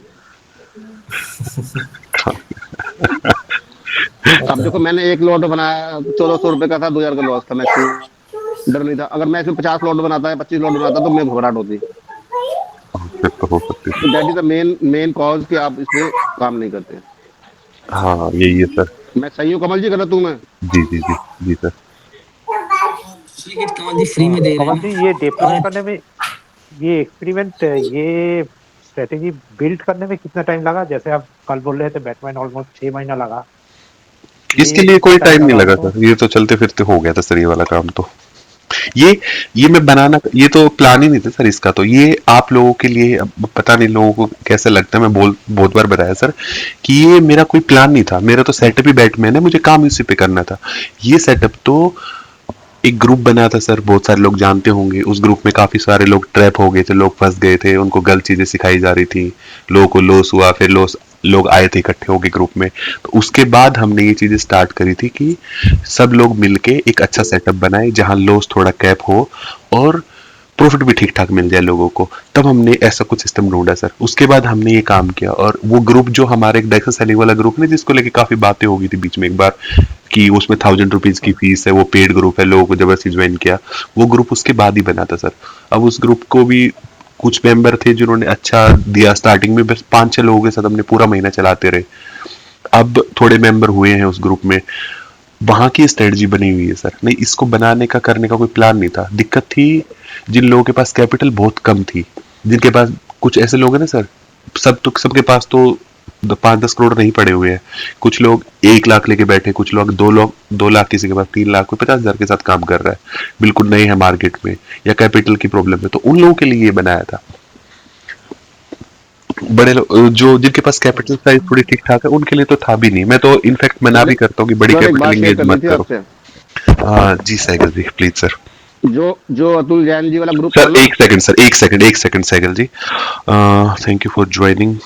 अब देखो, मैंने एक लॉट बनाया 1400 रुपए का था, 2000 का लॉस था, मैं डर नहीं था। अगर मैं इसमें 50 लॉट बनाता है, 25 लॉट बनाता तो मैं घबराहट होती। फिर तो हो सकती तो है। That is the main cause कि आप इस पे काम नहीं करते। हाँ यही है सर। मैं सही हूँ कमल जी, गलत हूँ मैं? जी जी जी जी सर। कमल जी फ्री में दे रहे हैं कमल ना। जी, ये डिप्लॉय अगर करने में, ये एक्सपेरिमेंट, ये स्ट्रेटेजी बिल्ड करने में कितना टाइम लगा? जैसे आप कल बोल रहे थे बैटमैन ऑलमोस्ट 6 महीना लगा, इसके ये लिए कितना कोई टाइम टाइम नहीं लगा लगा आपको? सर, ये तो चलते फिरते हो गया था सर ये वाला काम तो। ये मैं बनाना, ये तो प्लान ही नहीं था सर इसका, तो ये आप लोगों के लिए, अब पता नहीं लोगों को कैसे लगता है, मैं बहुत बार बताया सर कि ये मेरा कोई प्लान नहीं था, मेरा तो सेटअप ही बैटमैन है, मुझे काम इसी पे करना था। ये सेटअप तो एक ग्रुप बना था सर, बहुत सारे लोग जानते होंगे, उस ग्रुप में काफी सारे लोग ट्रैप हो गए थे, लोग फंस गए थे, उनको गलत चीजें सिखाई जा रही थी, लोगों को लॉस हुआ, फिर लॉस, लोग आए थे इकट्ठे होके ग्रुप में। तो उसके बाद हमने ये चीजें स्टार्ट करी थी कि सब लोग मिलके एक अच्छा सेटअप बनाए जहां लॉस थोड़ा कैप हो और प्रॉफिट भी ठीक ठाक मिल जाए लोगों को। तब हमने ऐसा कुछ सिस्टम ढूंढा सर, उसके बाद हमने ये काम किया। और वो ग्रुप जो हमारे एक डेक्सा सेलिंग वाला ग्रुप ने, जिसको लेके काफी बातें हो गई थी बीच में एक बार कि उसमें 1000 रुपीज की फीस है, वो पेड ग्रुप है, लोगों को जबरदस्ती ज्वाइन किया, वो ग्रुप उसके बाद ही बना था सर। अब उस ग्रुप को भी कुछ मेंबर थे जिन्होंने अच्छा दिया, स्टार्टिंग में बस 5-6 लोगों के साथ हमने पूरा महीना चलाते रहे। अब थोड़े मेंबर हुए हैं उस ग्रुप में, वहां की स्ट्रेटजी बनी हुई है सर। नहीं, इसको बनाने का करने का कोई प्लान नहीं था, दिक्कत थी जिन लोगों के पास कैपिटल बहुत कम थी, जिनके पास, कुछ ऐसे लोग हैं ना सर, सबके पास तो 5-10 करोड़ नहीं पड़े हुए हैं, कुछ लोग 1 लाख लेके बैठे, कुछ लोग 2 लाख, किसी के पास 3 लाख, कोई 50,000 के साथ काम कर रहा है, बिल्कुल नए हैं मार्केट में या कैपिटल की प्रॉब्लम है, तो उन लोगों के लिए ये बनाया था। बड़े जो जिनके पास कैपिटल साइज थोड़ी ठीक ठाक है उनके लिए तो था भी नहीं। मैं तो इनफैक्ट मना मैंने भी करता हूँ कि बड़ी सर एक कैपिटल बात शेयर इंगेज करनी मत थी करो। आपसे। जी साइकिल जी प्लीज सर। जो अतुल जैन जी वाला ग्रुप था सर ना, एक सेकंड सर, एक सेकंड साइकिल जी, थैंक यू फॉर ज्वाइनिंग।